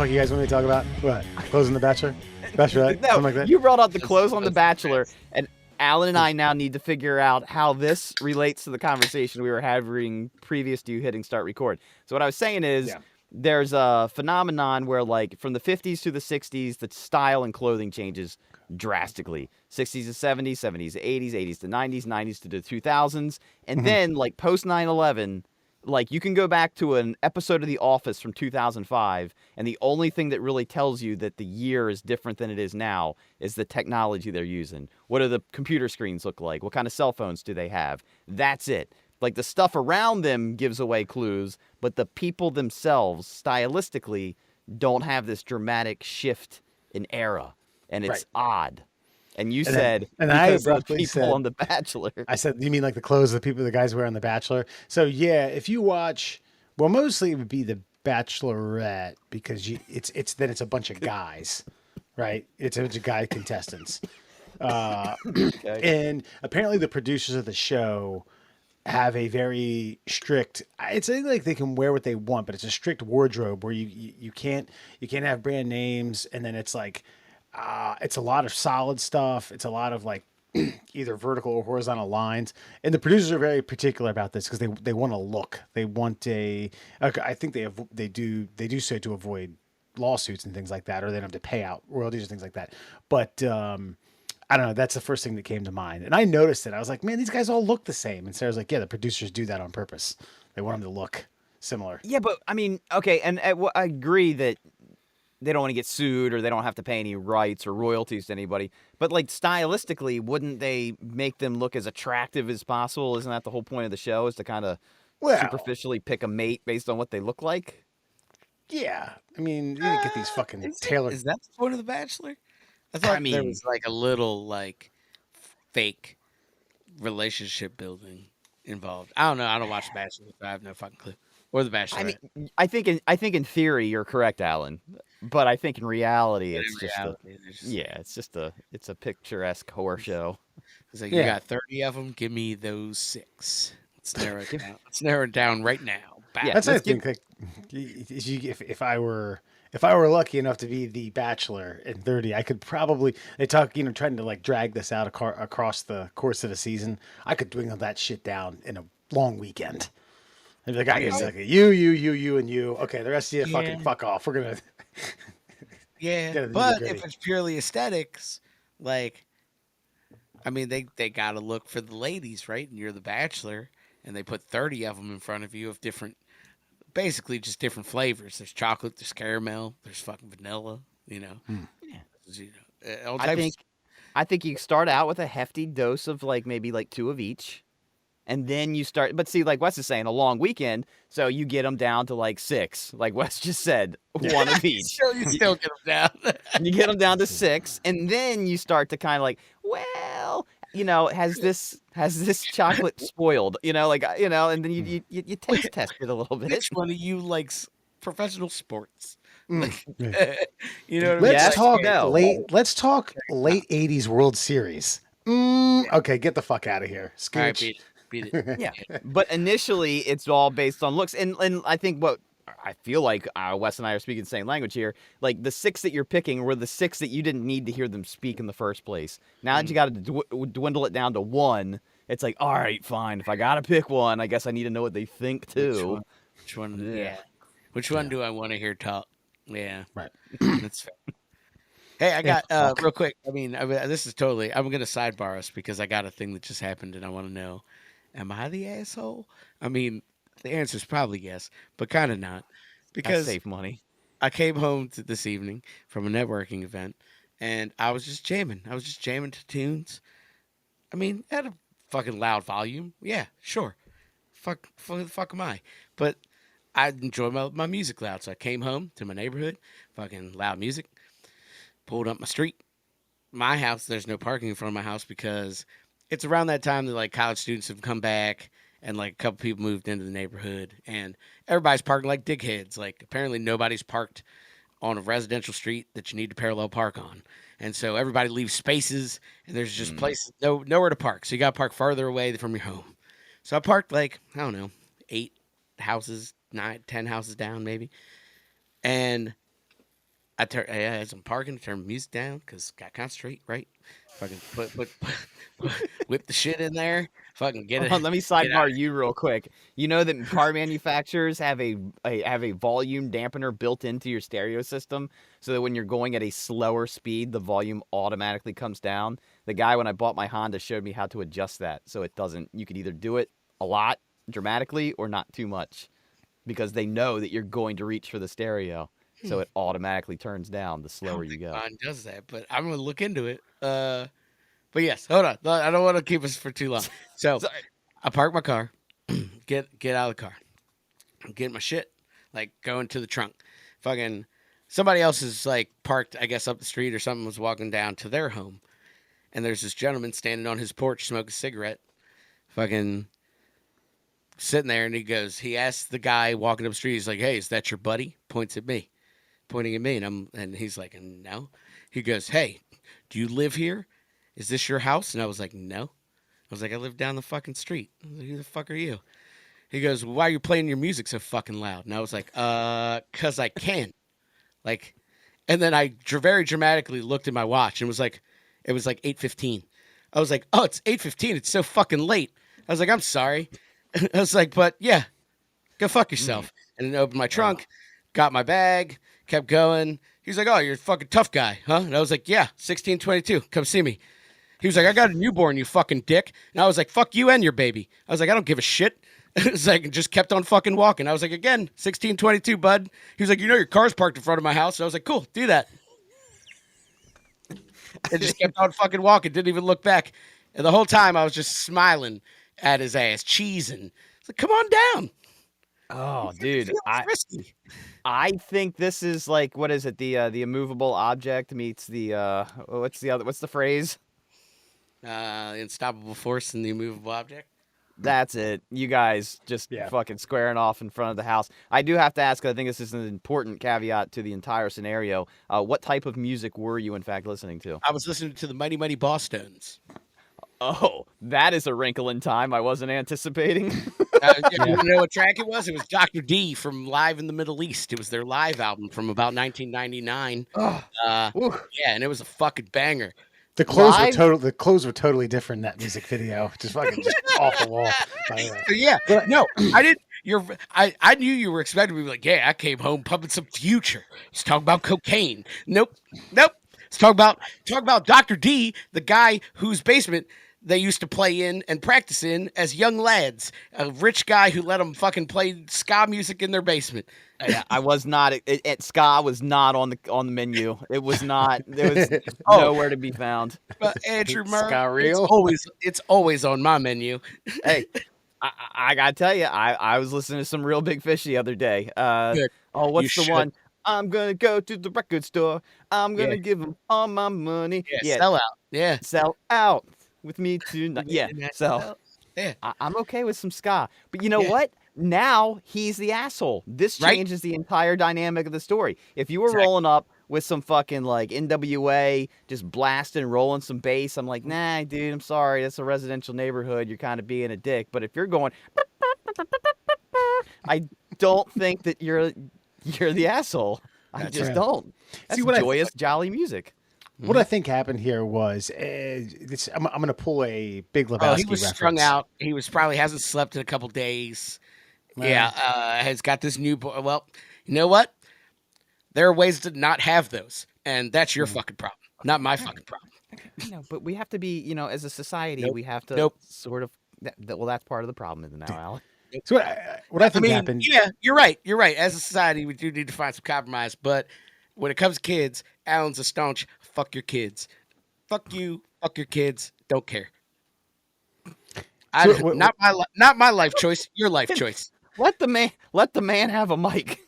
you guys want me to talk about? What? Closing the Bachelor? Bachelorette? No, Something like that? you brought up the Let's- close on The let's- Bachelor, and Alan and I now need to figure out how this relates to the conversation we were having previous to you hitting start record. So what I was saying is, Yeah. there's a phenomenon where, like, from the 50s to the 60s, the style and clothing changes drastically. 60s to 70s, 70s to 80s, 80s to 90s, 90s to the 2000s, and then, like, post 9/11, like, you can go back to an episode of The Office from 2005, and the only thing that really tells you that the year is different than it is now is the technology they're using. What do the computer screens look like? What kind of cell phones do they have? That's it. Like, the stuff around them gives away clues, but the people themselves, stylistically, don't have this dramatic shift in era, and it's odd. And you said, and I because of the abruptly people said- on The Bachelor. I said, you mean like the clothes the guys wear on The Bachelor? So yeah, if you watch, well, mostly it would be The Bachelorette because it's a bunch of guys, right? It's a bunch of guy contestants. Okay. And apparently the producers of the show have a very strict, it's like they can wear what they want, but it's a strict wardrobe where you can't have brand names. And then it's like, it's a lot of solid stuff. It's a lot of like either vertical or horizontal lines. And the producers are very particular about this because they want a look. They want I think they do so to avoid lawsuits and things like that, or they don't have to pay out royalties or things like that. But, I don't know. That's the first thing that came to mind. And I noticed it. I was like, man, these guys all look the same. And Sarah's like, yeah, the producers do that on purpose. They want them to look similar. Yeah, but I mean, okay, and I agree that they don't want to get sued or they don't have to pay any rights or royalties to anybody. But like stylistically, wouldn't they make them look as attractive as possible? Isn't that the whole point of the show, is to kind of superficially pick a mate based on what they look like? Yeah. I mean, you didn't get these fucking tailored. Is that the point of The Bachelor? I thought there was like a little like fake relationship building involved. I don't know. I don't watch The Bachelor. So I have no fucking clue. Or The Bachelor. I mean, I think in theory you're correct, Alan. But I think in reality it's it's a picturesque horror show. It's like, you got 30 of them. Give me those 6. Let's narrow it down. Let's narrow it down right now. Yeah, That's I think like, if I were lucky enough to be the Bachelor in 30, I could probably, they talk, trying to like drag this out across the course of the season. I could dwindle that shit down in a long weekend. And be like, I guess like you, and you. Okay, the rest of you fucking fuck off. We're gonna. Yeah, but if it's purely aesthetics, like, I mean, they gotta look for the ladies, right? And you're the Bachelor, and they put 30 of them in front of you of different, basically just different flavors. There's chocolate, there's caramel, there's fucking vanilla. All types. I think you start out with a hefty dose of like maybe like 2 of each. And then you start, but see, like Wes is saying, a long weekend, so you get them down to like 6. Like Wes just said, 1 of each. You still get them down. You get them down to 6, and then you start to kind of like, well, has this chocolate spoiled? And then you taste test it a little bit. Which one of you likes professional sports? Let's Yes, talk no. Let's talk late 80s World Series. Okay, get the fuck out of here. All right, Scooch. beat it. Yeah, but initially it's all based on looks, and I think what I feel like Wes and I are speaking the same language here. Like the 6 that you're picking were the 6 that you didn't need to hear them speak in the first place. Now that you got to dwindle it down to 1, it's like, all right, fine. If I got to pick one, I guess I need to know what they think too. Which one? Yeah. Which one do I want to hear talk? Yeah, Right. That's fair. Hey, I got real quick. I mean, this is totally. I'm gonna sidebar us because I got a thing that just happened, and I want to know: am I the asshole? I mean, the answer is probably yes, but kind of not, because That's safe money. I came home this evening from a networking event, and I was just jamming. I was just jamming to tunes. I mean, at a fucking loud volume. Yeah, sure. Fuck am I? But I enjoy my music loud, so I came home to my neighborhood, fucking loud music. Pulled up my street. My house, there's no parking in front of my house because it's around that time that like college students have come back and like a couple people moved into the neighborhood and everybody's parking like dickheads. Like apparently nobody's parked on a residential street that you need to parallel park on. And so everybody leaves spaces and there's just places, nowhere to park. So you got to park farther away from your home. So I parked like, I don't know, 8 houses, 9, 10 houses down maybe. And as I'm parking, turn music down because got to concentrate, right? Fucking whip the shit in there. Fucking get it. Hold on, let me Get out. sidebar you real quick. You know that car manufacturers have a volume dampener built into your stereo system, so that when you're going at a slower speed, the volume automatically comes down. The guy when I bought my Honda showed me how to adjust that, so it doesn't. You could either do it a lot dramatically or not too much, because they know that you're going to reach for the stereo, so it automatically turns down the I slower don't you think go. mine does that, but I'm gonna look into it. But yes, hold on. I don't want to keep us for too long. So Sorry. I park my car, get out of the car, get my shit, like go into the trunk. Fucking somebody else is like parked, I guess, up the street or something, was walking down to their home, and there's this gentleman standing on his porch smoking a cigarette, fucking sitting there, and he asks the guy walking up the street, he's like, "Hey, is that your buddy?" Pointing at me, and he's like, "No." He goes, "Hey, do you live here? Is this your house?" And I was like, "No." I was like, "I live down the fucking street." I was like, "Who the fuck are you?" He goes, "Why are you playing your music so fucking loud?" And I was like, 'Cause I can." Like, and then I very dramatically looked at my watch and was like, it was like 8:15. I was like, "Oh, it's 8:15. It's so fucking late." I was like, "I'm sorry." I was like, "But yeah, go fuck yourself." And then opened my trunk, got my bag, kept going. He's like, "Oh, you're a fucking tough guy, huh?" And I was like, "Yeah, 1622. Come see me." He was like, "I got a newborn, you fucking dick." And I was like, "Fuck you and your baby." I was like, "I don't give a shit." It's like, and just kept on fucking walking. I was like, "Again, 1622, bud." He was like, "You know your car's parked in front of my house." And I was like, "Cool, do that." And just kept on fucking walking, didn't even look back. And the whole time I was just smiling at his ass, cheesing. It's like, "Come on down." Oh, It's dude, feeling frisky. I think this is like, what is it? The immovable object meets the what's the phrase? Unstoppable force and the immovable object. That's it. You guys just Yeah. fucking squaring off in front of the house. I do have to ask, I think this is an important caveat to the entire scenario. What type of music were you in fact listening to? I was listening to the Mighty Mighty Bosstones. Oh, that is a wrinkle in time I wasn't anticipating. You know what track it was? It was Dr. D from Live in the Middle East. It was their live album from about 1999. Oh, Yeah, and it was a fucking banger. the clothes Live? were totally different in that music video. Just fucking just off the wall. By the way. So yeah, But- no, I didn't. I knew you were expecting me to be like, "Yeah, I came home pumping some Future. Let's talk about cocaine." Nope. Let's talk about Dr. D, the guy whose basement they used to play in and practice in as young lads. A rich guy who let them fucking play ska music in their basement. Yeah, I was not. Ska was not on the menu. It was not. There was Oh. nowhere to be found. But Andrew Murray, Ska real? it's always on my menu. Hey, I gotta tell you, I was listening to some real Big Fish the other day. Good. Oh, what's You the should. one? I'm gonna go to the record store. I'm gonna Yeah. give them all my money. Yeah, sell out. Yeah. Sell out with me tonight. Yeah, so Yeah. I'm okay with some ska. But you know Yeah. what? Now he's the asshole. This Right. changes the entire dynamic of the story. If you were Exactly. rolling up with some fucking like NWA, just blasting, rolling some bass, I'm like, nah, dude, I'm sorry. That's a residential neighborhood. You're kind of being a dick. But if you're going, I don't think that you're the asshole. I That's just right. don't. That's See, what I- joyous, jolly music. What I think happened here was I'm going to pull a Big Lebowski Oh, he was reference. strung out. He was probably hasn't slept in a couple days. Yeah, has got this new boy. Well, you know what? There are ways to not have those, and that's your fucking problem, not my fucking problem. No, but we have to be, as a society, Nope. we have to Nope. sort of. Well, that's part of the problem now, Alan. So what I I think mean, happened. yeah, you're right. You're right. As a society, we do need to find some compromise. But when it comes to kids, Alan's a staunch fuck your kids. Fuck you. Fuck your kids. Don't care. Not my life choice. Your life choice. Let the man have a mic.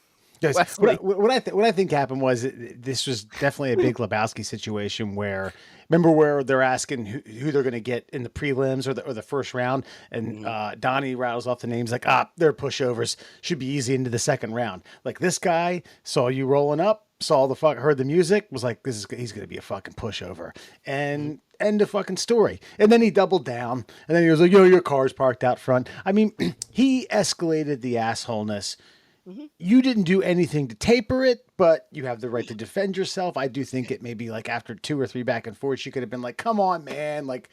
Yes. Wesley. What I think happened was this was definitely a Big Lebowski situation where remember where they're asking who they're going to get in the prelims or the first round, and Donnie rattles off the names like they're pushovers, should be easy into the second round. Like this guy saw you rolling up, heard the music, was like he's going to be a fucking pushover, and end of fucking story. And then he doubled down, and then he was like, "Yo, your car's parked out front." I mean, he escalated the assholeness You didn't do anything to taper it, but you have the right to defend yourself. I do think it maybe like after 2 or 3 back and forth, you could have been like, come on, man, like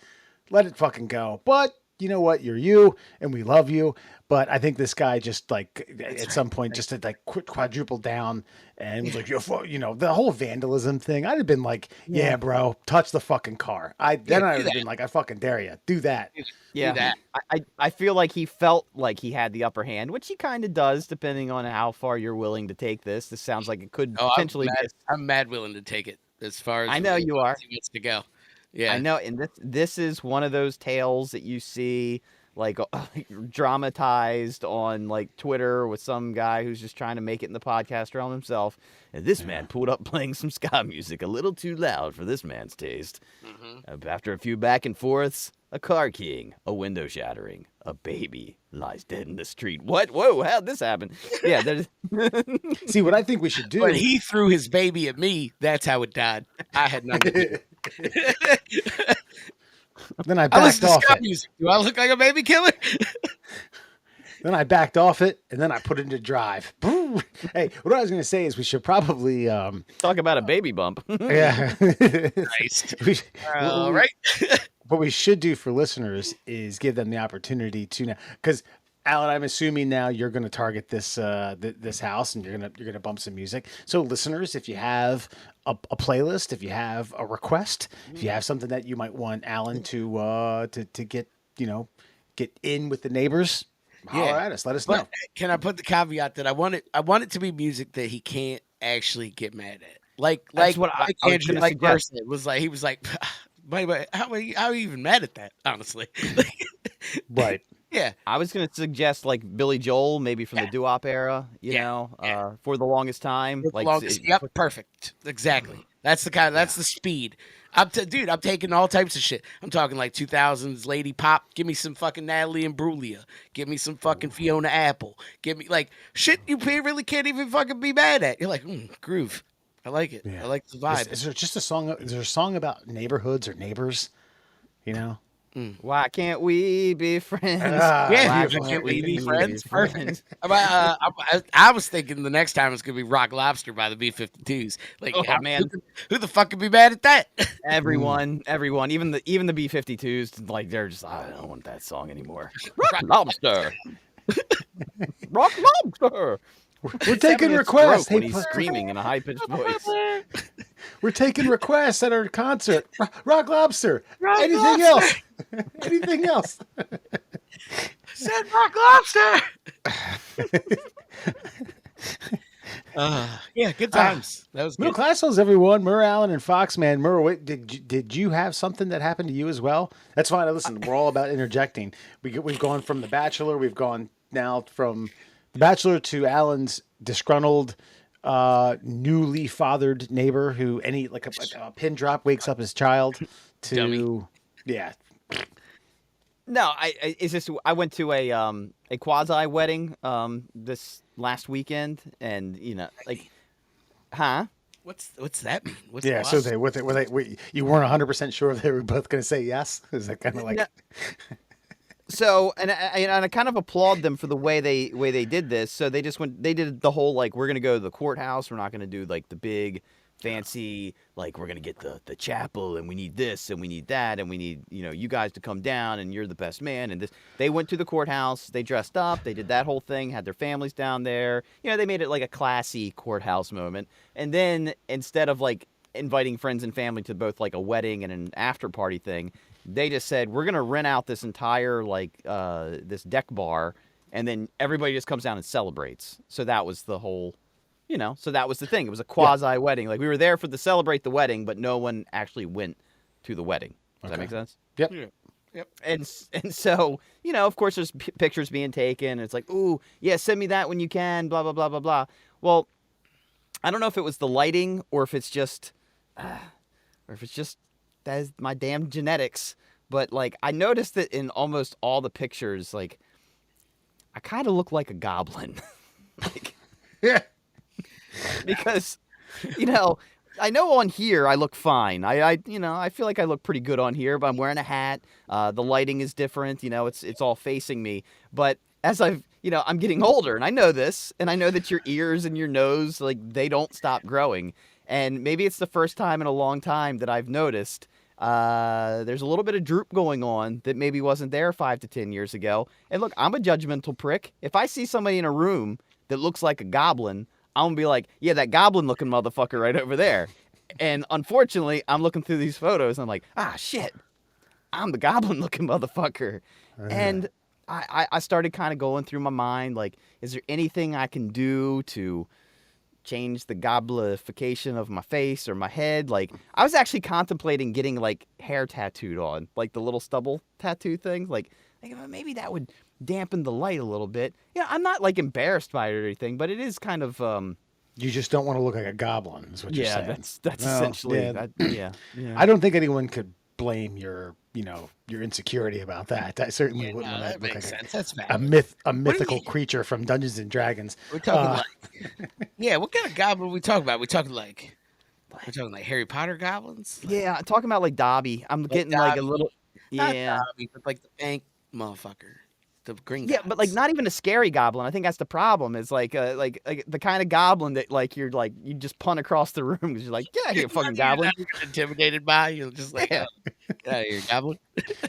let it fucking go. But you know what? You're you and we love you. But I think this guy just like at some point just had like quadruple down and was like, you know, the whole vandalism thing. I'd have been like, yeah, bro, touch the fucking car. Then I would have been like, I fucking dare you. Do that. Yeah, that. I feel like he felt like he had the upper hand, which he kind of does, depending on how far you're willing to take this. This sounds like it could potentially. I'm mad willing to take it as far as I know you are. He wants to go. Yeah, I know, and this is one of those tales that you see like dramatized on like Twitter with some guy who's just trying to make it in the podcast realm himself. And this man pulled up playing some ska music a little too loud for this man's taste. After a few back and forths, a car keying, a window shattering, a baby lies dead in the street. What? Whoa, how'd this happen? Yeah, there's See, what I think we should do. But he threw his baby at me. That's how it died. I had nothing to do. Then I I backed listen to off ska it. music. Do I look like a baby killer? Then I backed off it, and then I put it into drive. Hey, what I was going to say is we should probably, talk about a baby bump. yeah. Nice. All right. What we should do for listeners is give them the opportunity to now, because Alan, I'm assuming now you're going to target this this house, and you're gonna bump some music. So, listeners, if you have a playlist, if you have a request, if you have something that you might want Alan to get get in with the neighbors, holler at us. Let us know. But can I put the caveat that I want it to be music that he can't actually get mad at? That's what I was Andrew, gonna like suggest. Burson was like, he was like, wait, how are you even mad at that? Honestly, Right. yeah. I was going to suggest like Billy Joel, maybe from the doo-wop era, you know, for the longest time. For the Like, longest, yep, perfect, exactly. That's the kind. That's the speed. I'm taking all types of shit. I'm talking like 2000s lady pop. Give me some fucking Natalie Imbruglia. Give me some fucking Fiona Apple. Give me like shit you really can't even fucking be mad at. You're like, groove. I like it. Yeah. I like the vibe. Is there just a song? Is there a song about neighborhoods or neighbors? You know. why can't we be friends? Yeah, Why dude, can't we be friends? friends? Perfect. I was thinking the next time it's gonna be Rock Lobster by the B-52s. Like, Oh, man. who the fuck could be mad at that? Everyone, even the B-52s, like they're just, I don't want that song anymore. Rock Lobster, Rock Lobster. We're taking Having a requests. stroke when Hey, he's screaming in a high pitched voice. we're taking requests at our concert. Rock Lobster. Anything else? Anything else? Said Rock Lobster. Yeah, good times. That was Middle good. class souls, everyone. Murr Allen and Foxman. Murr, wait, did you have something that happened to you as well? That's fine. Listen, we're all about interjecting. We've gone from The Bachelor. We've gone now from The Bachelor to Alan's disgruntled, newly fathered neighbor who like a pin drop wakes up his child to. Dummy. Yeah. No, I went to a quasi wedding this last weekend, and like, huh? What's that mean? What's Yeah. So you weren't 100% sure if they were both going to say yes. Is that kind of like? No. So, and I kind of applaud them for the way they did this. So they did the whole, like, we're going to go to the courthouse. We're not going to do like the big fancy, like, we're going to get the chapel, and we need this and we need that, and we need, you guys to come down, and you're the best man. And this, they went to the courthouse, they dressed up, they did that whole thing, had their families down there. They made it like a classy courthouse moment. And then instead of like inviting friends and family to both like a wedding and an after party thing, they just said, we're going to rent out this entire, like, this deck bar, and then everybody just comes down and celebrates. So that was the whole, so that was the thing. It was a quasi wedding. Like, we were there to celebrate the wedding, but no one actually went to the wedding. Does that make sense? Yep. Yeah. Yep. And so, of course, there's pictures being taken. And it's like, ooh, yeah, send me that when you can, blah, blah, blah, blah, blah. Well, I don't know if it was the lighting or if it's just that is my damn genetics. But, like, I noticed that in almost all the pictures, like, I kind of look like a goblin. Like, Yeah. because, I know on here I look fine. I feel like I look pretty good on here, but I'm wearing a hat. The lighting is different. It's all facing me. But as I've, I'm getting older, and I know this, and I know that your ears and your nose, like, they don't stop growing. And maybe it's the first time in a long time that I've noticed there's a little bit of droop going on that maybe wasn't there 5 to 10 years ago. And look, I'm a judgmental prick. If I see somebody in a room that looks like a goblin, I'm gonna be like, yeah, that goblin-looking motherfucker right over there. And unfortunately, I'm looking through these photos, and I'm like, ah, shit, I'm the goblin-looking motherfucker. And I started kind of going through my mind, like, is there anything I can do to change the goblification of my face or my head? Like, I was actually contemplating getting, like, hair tattooed on, like the little stubble tattoo things. Like, maybe that would dampen the light a little bit. I'm not, like, embarrassed by it or anything, but it is kind of You just don't want to look like a goblin, is what you're saying. that's Well, essentially yeah. that. Yeah. I don't think anyone could blame your insecurity about that. I certainly Yeah, wouldn't no, want that to look makes like sense. That's a valid. mythical mean? creature from Dungeons and Dragons. We're talking yeah. What kind of goblin are we talking about? We're talking like Harry Potter goblins. Like, Yeah, talking about like Dobby. I'm getting like a Dobby. little. not Yeah. Dobby, but like the bank motherfucker, the green. Yeah, but like goblins. not even a scary goblin. I think that's the problem. Is like the kind of goblin that like you're like you just punt across the room because you're like, get out of here, fucking You're goblin. not even intimidated by. You're just like, Yeah. get out of here, goblin.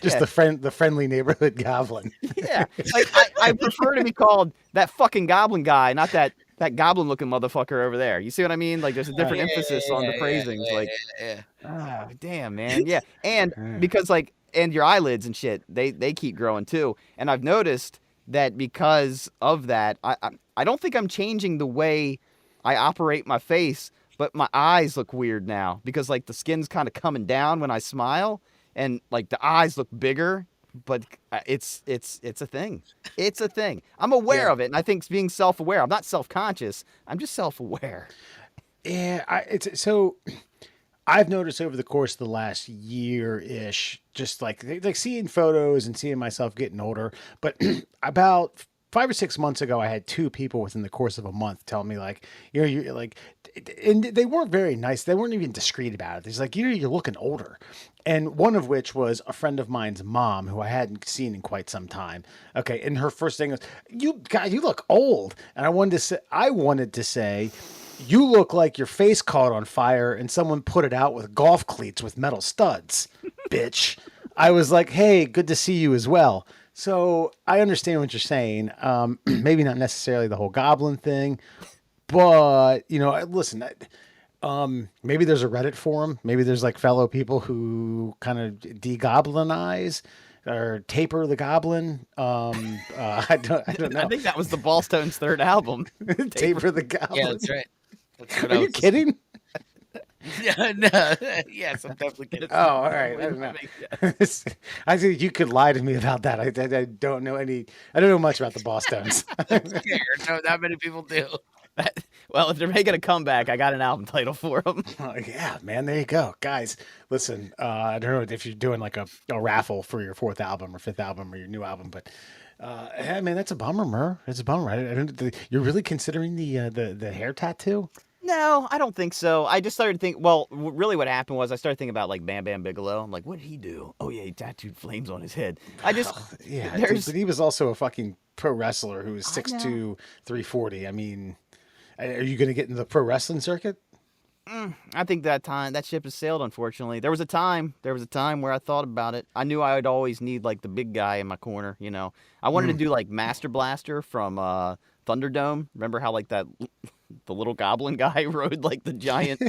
Just Yeah. the friendly neighborhood goblin. Yeah, like I prefer to be called that fucking goblin guy, not that goblin looking motherfucker over there. You see what I mean? Like there's a different emphasis on the phrasings. Like, yeah. ah, damn, man. Yeah, and Yeah. because like, and your eyelids and shit, they keep growing too. And I've noticed that because of that, I don't think I'm changing the way I operate my face, but my eyes look weird now because like the skin's kind of coming down when I smile, and like the eyes look bigger. But it's a thing. It's a thing. I'm aware Yeah. of it, and I think being self-aware. I'm not self-conscious. I'm just self-aware. Yeah, so I've noticed over the course of the last year-ish, just like seeing photos and seeing myself getting older. But about 5 or 6 months ago, I had two people within the course of a month tell me like, you're like, and they weren't very nice. They weren't even discreet about it. It's like, you're looking older. And one of which was a friend of mine's mom who I hadn't seen in quite some time. Okay. And her first thing was, you look old. And I wanted to say, you look like your face caught on fire and someone put it out with golf cleats with metal studs, bitch. I was like, hey, good to see you as well. So I understand what you're saying. Maybe not necessarily the whole goblin thing, but listen, maybe there's a Reddit forum. Maybe there's like fellow people who kind of de-goblinize or taper the goblin. I don't I know. think that was the Ballstones' third album. Taper the goblin. Yeah, that's right. That's what Are I you was- kidding? no. Yes, I'm definitely kidding. Oh, all right. I don't know. I think you could lie to me about that. I don't know I don't know much about the Ballstones. Scared. No, not many people do. Well, if they're making a comeback, I got an album title for them. Oh, yeah, man. There you go, guys. Listen, I don't know if you're doing like a raffle for your fourth album or fifth album or your new album, but yeah, man, that's a bummer, Mur. It's a bummer. I don't. You're really considering the hair tattoo? No, I don't think so. I just started thinking. Well, really, what happened was I started thinking about like Bam Bam Bigelow. I'm like, what did he do? Oh yeah, he tattooed flames on his head. I just Yeah, there's but he was also a fucking pro wrestler who was I 6'2", know. 340. I mean, are you going to get in the pro wrestling circuit? I think that ship has sailed. Unfortunately, there was a time where I thought about it. I knew I would always need like the big guy in my corner. I wanted to do like Master Blaster from Thunderdome. Remember how like that the little goblin guy rode like the giant.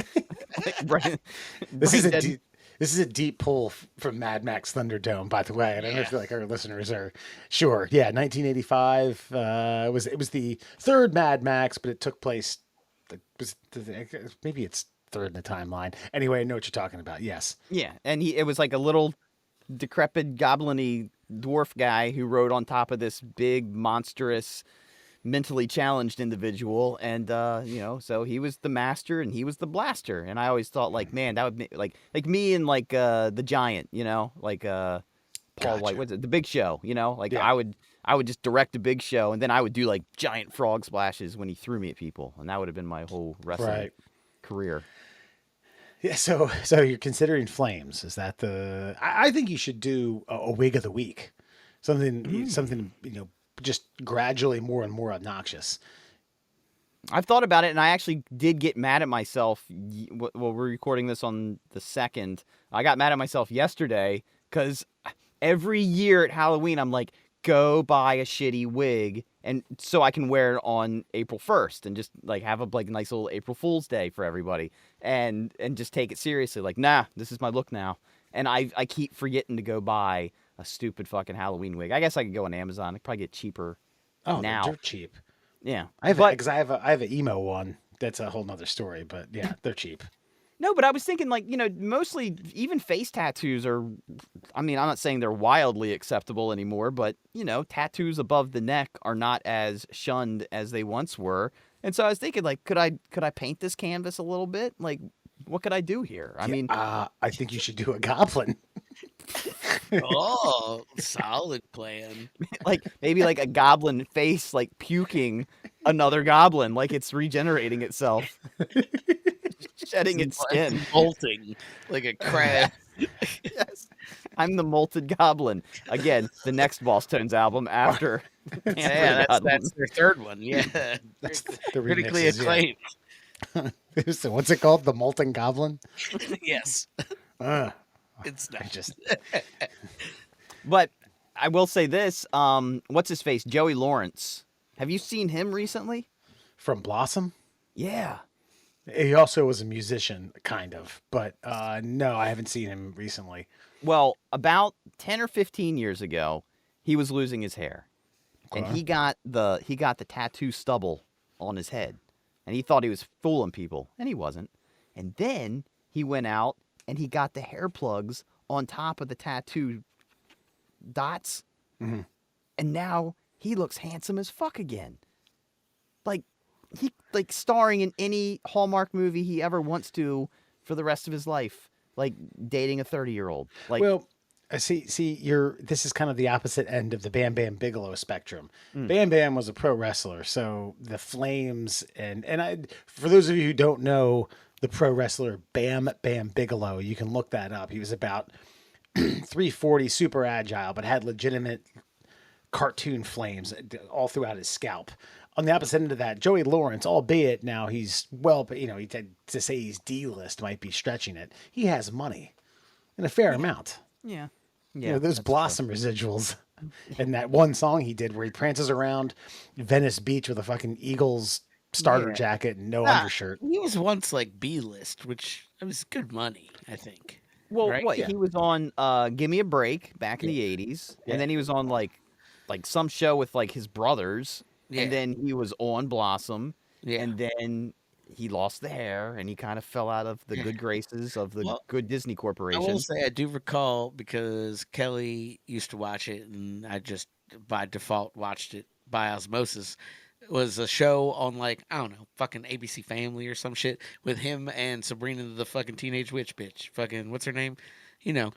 This is a deep pull from Mad Max Thunderdome, by the way. I don't know if like our listeners are sure. Yeah, 1985. It was the third Mad Max, but it took place. Maybe it's third in the timeline. Anyway, I know what you're talking about. Yes. Yeah, and it was like a little decrepit goblin-y dwarf guy who rode on top of this big monstrous mentally challenged individual, and so he was the master and he was the blaster. And I always thought like, man, that would be like me and like the giant, like Paul Gotcha. White, what's it, the Big Show, like Yeah. I would just direct a Big Show, and then I would do like giant frog splashes when he threw me at people, and that would have been my whole wrestling Right. career. Yeah. So you're considering flames? Is that the? I think you should do a wig of the week, something just gradually more and more obnoxious. I've thought about it, and I actually did get mad at myself. Well, we're recording this on the 2nd. I got mad at myself yesterday because every year at Halloween, I'm like, go buy a shitty wig, and so I can wear it on April 1st and just like have a like nice little April Fool's Day for everybody, and just take it seriously. Like, nah, this is my look now, and I keep forgetting to go buy a stupid fucking Halloween wig. I guess I could go on Amazon. I'd probably get cheaper. Oh, now they're cheap. Yeah, I have but because I have an emo one. That's a whole nother story, but yeah, they're cheap. no, but I was thinking like mostly even face tattoos are. I mean, I'm not saying they're wildly acceptable anymore, but tattoos above the neck are not as shunned as they once were. And so I was thinking like, could I paint this canvas a little bit? Like, what could I do here? I mean, I think you should do a goblin. Oh, solid plan. like maybe like a goblin face, like puking another goblin, like it's regenerating itself, shedding its skin. Molting like a crab. Yes, I'm the molted goblin. Again, the next Boss Tones album after. Yeah, that's their third one. Yeah, That's the critically remixes, acclaimed. Yeah. So what's it called? The Molten Goblin? Yes, Uh, it's I not. just But I will say this: what's his face? Joey Lawrence. Have you seen him recently? from Blossom. Yeah. He also was a musician, kind of, but no, I haven't seen him recently. Well, about 10 or 15 years ago, he was losing his hair. And Okay. he got the tattoo stubble on his head. And he thought he was fooling people, and he wasn't. And then he went out and he got the hair plugs on top of the tattoo dots. Mhm. And now he looks handsome as fuck again. Like he starring in any Hallmark movie he ever wants to for the rest of his life. Like dating a 30-year-old. Like, Well, I see. This is kind of the opposite end of the Bam Bam Bigelow spectrum. Bam Bam was a pro wrestler, so the Flames and for those of you who don't know the pro wrestler Bam Bam Bigelow, you can look that up. He was about 340, super agile, but had legitimate cartoon flames all throughout his scalp. On the opposite end of that, Joey Lawrence, albeit now he's but to say he's D-list might be stretching it. He has money, and a fair amount. yeah. Those Blossom residuals. And that one song he did where he prances around Venice Beach with a fucking Eagles starter Yeah. jacket and no Nah, undershirt. He was once like B-list, which was good money, I think. Well, Right? what Yeah. he was on Give Me a Break back in the 80s, Yeah. and then he was on like some show with like his brothers, Yeah. and then he was on Blossom, Yeah. and then he lost the hair and he kind of fell out of the good graces of the Well, good Disney I Corporation. will say I do recall because Kelly used to watch it, and I just by default watched it by osmosis. It was a show on like I don't know, fucking ABC Family or some shit with him and Sabrina the fucking teenage witch bitch. Fucking what's her name?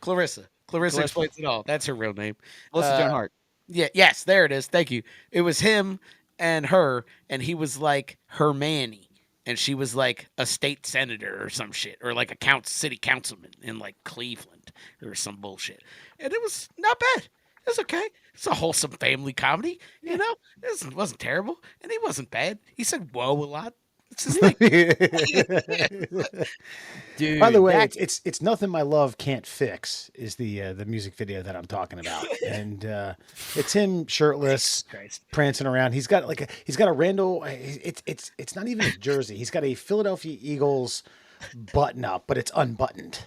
Clarissa. Clarissa explains it all. That's her real name. Melissa Joan Hart. Yeah, yes, there it is. Thank you. It was him and her, and he was like her Manny, and she was like a state senator or some shit, or like a city councilman in like Cleveland or some bullshit. And it was not bad. It was okay. It's a wholesome family comedy, It wasn't terrible, and he wasn't bad. He said "whoa" a lot. It's his thing. Dude, By the way, that- it's Nothing My Love Can't Fix is the music video that I'm talking about. And it's him shirtless, Christ. prancing around. He's got a Randall. It's not even a jersey. He's got a Philadelphia Eagles button up, but it's unbuttoned,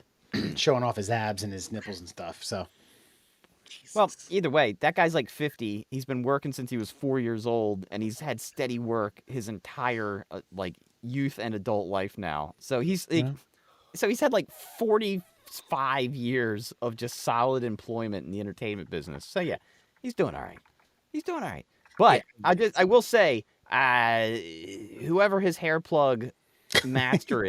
showing off his abs and his nipples and stuff. So well, either way, that guy's like 50. He's been working since he was 4 years old, and he's had steady work his entire like youth and adult life now. So he's like, so he's had like 45 years of just solid employment in the entertainment business. So yeah, he's doing all right. He's doing all right. But I will say, whoever his hair plug master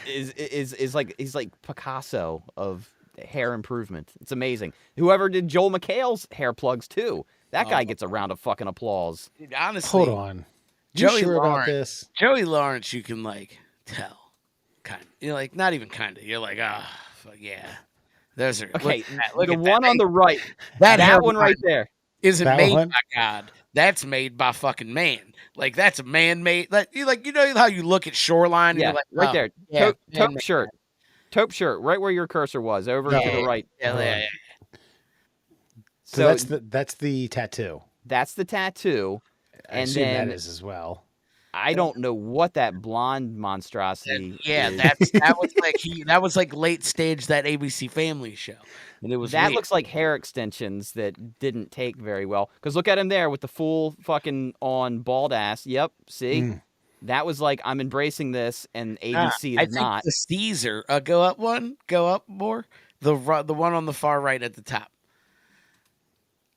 is like he's like Picasso of hair improvement. It's amazing. Whoever did Joel McHale's hair plugs too. That guy gets a round of fucking applause. Dude, honestly, hold on. You Joey sure about Lawrence. this? Joey Lawrence, you can like tell, kind. You're like not even kind of. You're like, fuck yeah. Those are Okay, Look the at one that. on the right, That that one hairline. right there. isn't That made one? by God. That's made by fucking man. Like that's a man-made. Like you know how you look at shoreline and Yeah, you're like, right oh, there. yeah, Taupe man-made. shirt. Taupe shirt, right where your cursor was, over to the No. right. Yeah, Hold yeah, on. yeah. So So that's the tattoo. that's the tattoo. I And assume that then is as well. I don't know what that blonde monstrosity Yeah, is. that was like late stage that ABC Family show, and it was That weird. looks like hair extensions that didn't take very well. Because look at him there with the full fucking on bald ass. Yep, see? Mm. That was like, I'm embracing this, and ABC I is think not. the Caesar. Go up one. Go up more. The one on the far right at the top.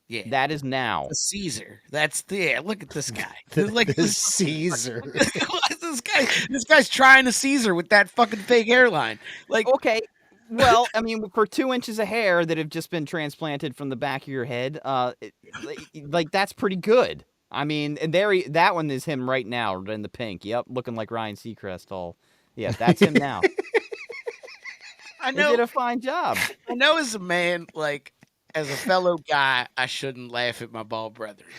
Yeah, That is now. the Caesar. That's the. Yeah, look at this guy. The, Like the this, Caesar. this guy. This guy's trying to Caesar with that fucking fake hairline. Like Okay. Well, I mean, for 2 inches of hair that have just been transplanted from the back of your head, like that's pretty good. I mean, and that one is him right now in the pink. Yep, looking like Ryan Seacrest. All, yeah, that's him now. I They know. did a fine job. I know as a man, like as a fellow guy, I shouldn't laugh at my bald brethren.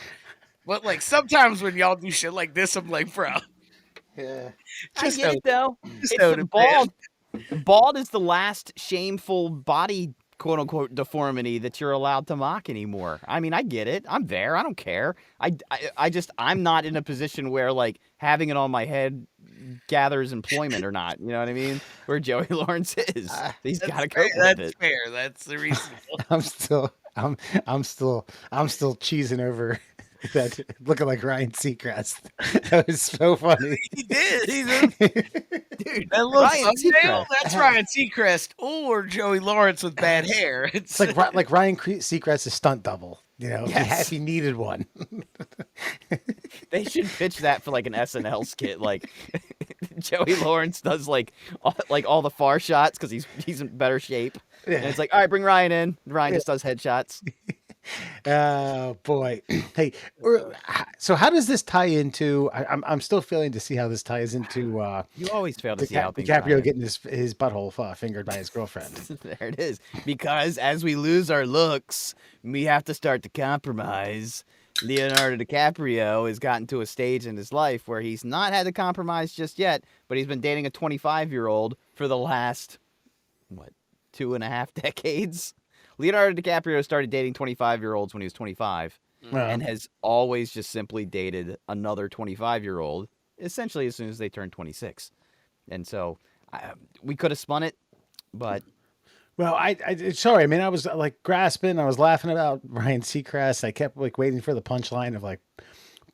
But like sometimes when y'all do shit like this, I'm like, bro, Yeah. I just get it though. just It's own the it, man. bald is the last shameful body quote unquote deformity that you're allowed to mock anymore. I mean, I get it. I'm there. I don't care. I'm not in a position where like having it on my head gathers employment or not. You know what I mean? Where Joey Lawrence is. He's got to cope with That's it. fair. That's the reason. I'm still cheesing over that looking like Ryan Seacrest. That was so funny. He did. Dude, that little Ryan thumbnail, Seacrest. that's Ryan Seacrest or Joey Lawrence with bad hair. It's like Ryan Seacrest's stunt double. You know, Yes. if he needed one. They should pitch that for like an SNL skit. Like Joey Lawrence does like all the far shots because he's in better shape. And it's like, all right, bring Ryan in. Ryan just does headshots. Oh boy. Hey, so how does this tie into? I'm still failing to see how this ties into You always fail to see how things tie DiCaprio in. getting his butthole fingered by his girlfriend. There it is. Because as we lose our looks, we have to start to compromise. Leonardo DiCaprio has gotten to a stage in his life where he's not had to compromise just yet, but he's been dating a 25-year-old for the last, 2.5 decades? Leonardo DiCaprio started dating 25-year-olds when he was 25 and has always just simply dated another 25-year-old, essentially as soon as they turned 26. And so we could have spun it, but Well, I sorry. I mean, I was like grasping. I was laughing about Ryan Seacrest. I kept like waiting for the punchline of like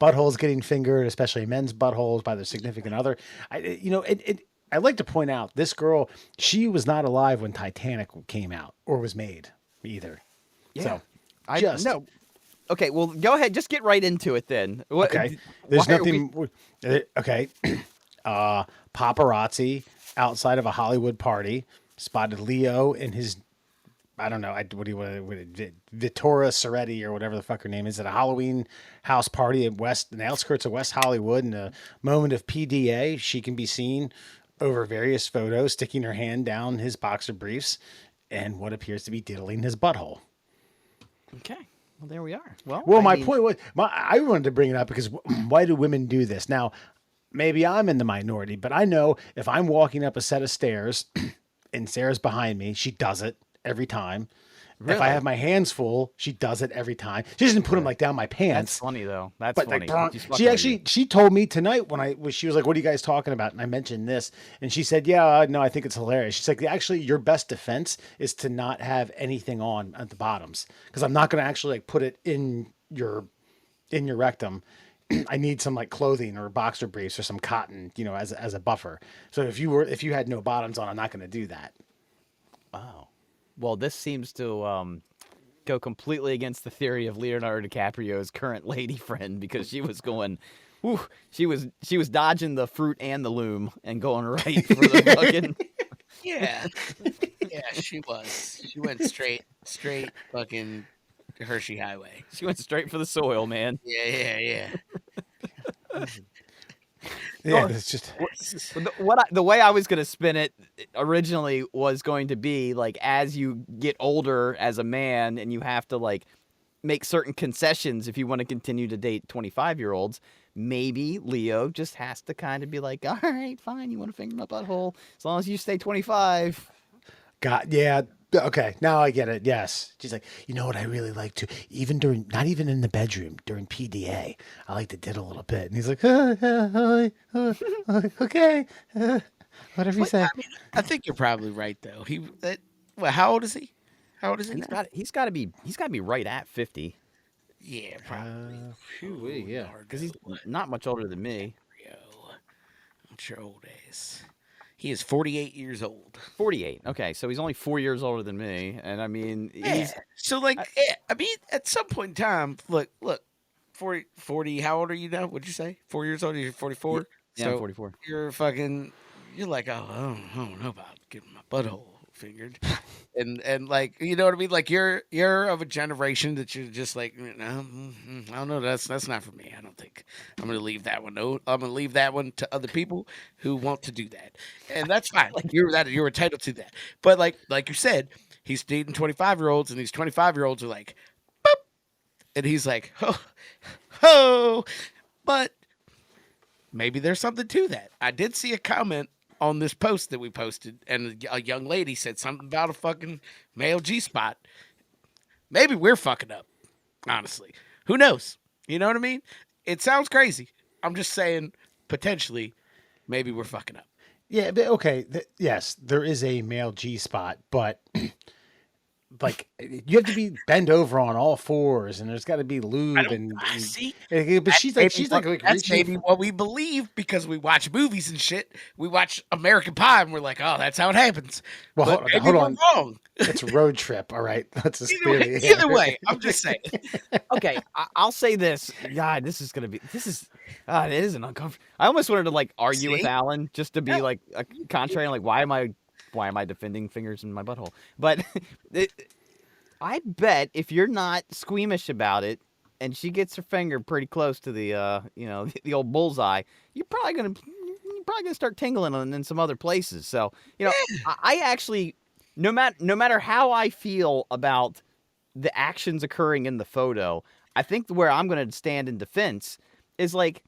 buttholes getting fingered, especially men's buttholes by their significant other. I'd like to point out this girl. She was not alive when Titanic came out or was made either. yeah. So No. Okay, well, go ahead. Just get right into it then. okay. There's why are we- nothing. Okay. Paparazzi outside of a Hollywood party spotted Leo in his, I don't know, what do you want to, Vittoria Soretti or whatever the fuck her name is, at a Halloween house party in the outskirts of West Hollywood. In a moment of PDA, she can be seen over various photos sticking her hand down his boxer briefs and what appears to be diddling his butthole. Okay. Well, there we are. Well, Well, I my mean, point was, I wanted to bring it up because why do women do this? Now, maybe I'm in the minority, but I know if I'm walking up a set of stairs and Sarah's behind me, she does it every time. If I Really? have my hands full, she does it every time. She doesn't put them like down my That's pants. funny though. That's But funny. like, She's she fucking with actually, she told me tonight when she was like, "What are you guys talking about?" And I mentioned this, and she said, "Yeah, no, I think it's hilarious." She's like, "Actually, your best defense is to not have anything on at the bottoms, because I'm not going to actually like put it in your rectum. I need some like clothing or boxer briefs or some cotton, as a buffer. So if you had no bottoms on, I'm not going to do that." Wow. Well, this seems to go completely against the theory of Leonardo DiCaprio's current lady friend, because she was going, whew, she was dodging the fruit and the loom and going right for the fucking. Yeah. Yeah, she was. She went straight fucking Hershey Highway. She went straight for the soil, man. Yeah. Yeah, it's just The way I was going to spin it originally was going to be like, as you get older as a man and you have to like make certain concessions if you want to continue to date 25-year-olds. Maybe Leo just has to kind of be like, all right, fine, you want to finger my butthole as long as you stay 25. God, yeah. Okay, now I get it. Yes. She's like, you know what I really like to, even during, not even in the bedroom, during PDA, I like to diddle a little bit. And he's like, okay, whatever you say. I think you're probably right though. Well, how old is he? How old is he now? He's got to be right at 50 Yeah, probably. Yeah. because he's not much older than me. Yo, what's your old ass? He is 48 years old. 48. Okay, so he's only 4 years older than me, and I mean, he's So like, I mean, at some point in time, look, 40. How old are you now? What'd you say? 4 years old? You're 44. yeah, I'm 44. You're like, oh, I don't know about getting my butthole fingered, and like, you know what I mean? Like, you're of a generation that you're just like, no, I don't know. That's not for me. I don't think I'm gonna leave that one. No, I'm gonna leave that one to other people who want to do that, and that's fine. Like, you're entitled to that. But like you said, he's dating 25-year-olds, and these 25-year-olds are like, boop, and he's like, oh, but maybe there's something to that. I did see a comment on this post that we posted, and a young lady said something about a fucking male G-spot. Maybe we're fucking up, honestly. Who knows? You know what I mean? It sounds crazy. I'm just saying, potentially, maybe we're fucking up. Yeah, but okay. Yes, there is a male G spot, but like you have to be bent over on all fours, and there's got to be lube See, but she's like that's maybe what we believe because we watch movies and shit. We watch American Pie, and we're like, oh, that's how it happens. Well, But maybe hold we're on. wrong. It's a road trip. All right, that's a theory. Either way, I'm just saying. Okay, I'll say this. God, it isn't uncomfortable. I almost wanted to like argue with See? Alan just to be like a contrary, like why am I defending fingers in my butthole? But I bet if you're not squeamish about it, and she gets her finger pretty close to the the old bullseye, you're probably gonna start tingling in some other places. So I actually, no matter how I feel about the actions occurring in the photo, I think where I'm going to stand in defense is like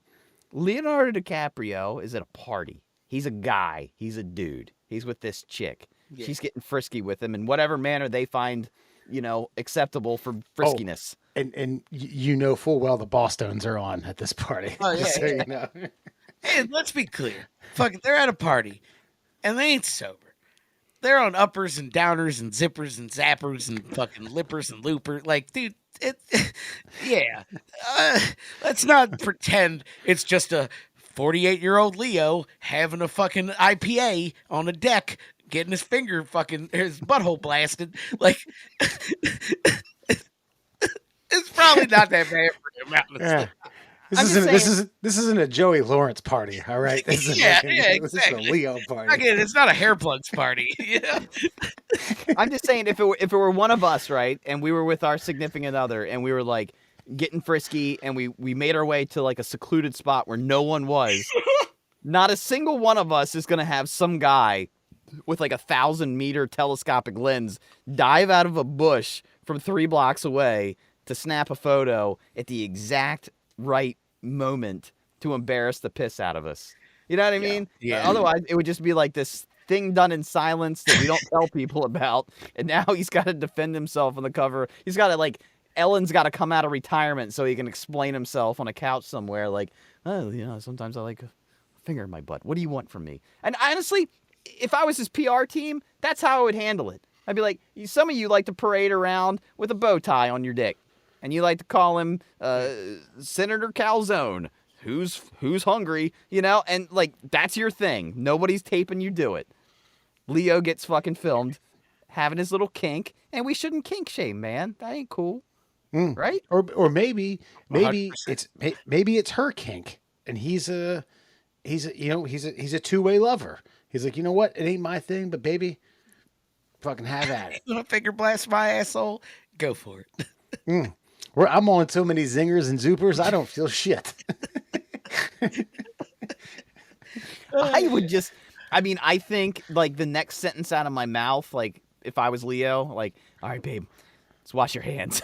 Leonardo DiCaprio is at a party. He's a guy. He's a dude. He's with this chick. Yeah. She's getting frisky with him in whatever manner they find, acceptable for friskiness. And you know full well the Bosstones are on at this party. Oh, yeah, just so yeah. you know. Hey, let's be clear. Fucking, they're at a party, and they ain't sober. They're on uppers and downers and zippers and zappers and fucking lippers and loopers. Like, dude, yeah. Let's not pretend it's just a 48-year-old Leo having a fucking IPA on a deck, getting his butthole blasted. Like, it's probably not that bad for him, honestly. Yeah. This isn't a Joey Lawrence party, all right? This is Exactly. This is a Leo party. Again, it's not a hair plugs party. I'm just saying, if it were one of us, right, and we were with our significant other, and we were like getting frisky, and we made our way to like a secluded spot where no one was, not a single one of us is gonna have some guy with like 1,000-meter telescopic lens dive out of a bush from 3 blocks away to snap a photo at the exact right moment to embarrass the piss out of us. You know what I mean? Yeah. Otherwise, it would just be like this thing done in silence that we don't tell people about. And now he's got to defend himself on the cover. He's got to like, Ellen's got to come out of retirement so he can explain himself on a couch somewhere. Like, oh, sometimes I like a finger in my butt. What do you want from me? And honestly, if I was his PR team, that's how I would handle it. I'd be like, some of you like to parade around with a bow tie on your dick. And you like to call him Senator Calzone, who's hungry, and like that's your thing. Nobody's taping you do it. Leo gets fucking filmed having his little kink, and we shouldn't kink shame, man. That ain't cool, right? Or maybe 100%. maybe it's her kink, and he's a two-way lover. He's like, you know what? It ain't my thing, but baby, fucking have at it. You want to finger blast my asshole? Go for it. I'm on so many zingers and zoopers, I don't feel shit. I think like the next sentence out of my mouth, like if I was Leo, like, all right, babe, let's wash your hands.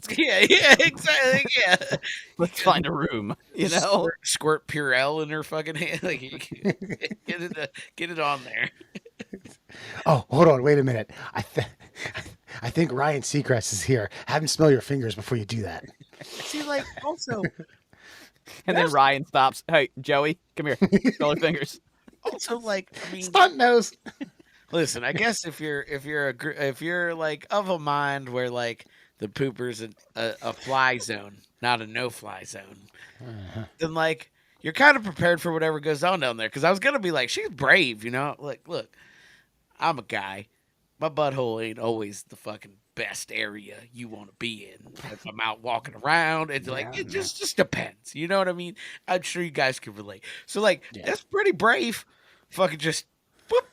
Let's go. Yeah, exactly. Yeah. Let's find a room. You know. Squirt Purell in her fucking hand. Like, get it on there. Oh, hold on, wait a minute. I think Ryan Seacrest is here. Have him smell your fingers before you do that. See, like, also, And then Ryan stops. Hey, Joey, come here. Smell your fingers. like, I mean, Stunt nose. listen. I guess if you're like of a mind where like the pooper's a fly zone, not a no-fly zone, then like you're kind of prepared for whatever goes on down there. Because I was gonna be like, she's brave, you know. Like, look, I'm a guy. My butthole ain't always the fucking best area you want to be in. If I'm out walking around, it's like it just depends. You know what I mean? I'm sure you guys can relate. So like that's pretty brave. Fucking just whoop.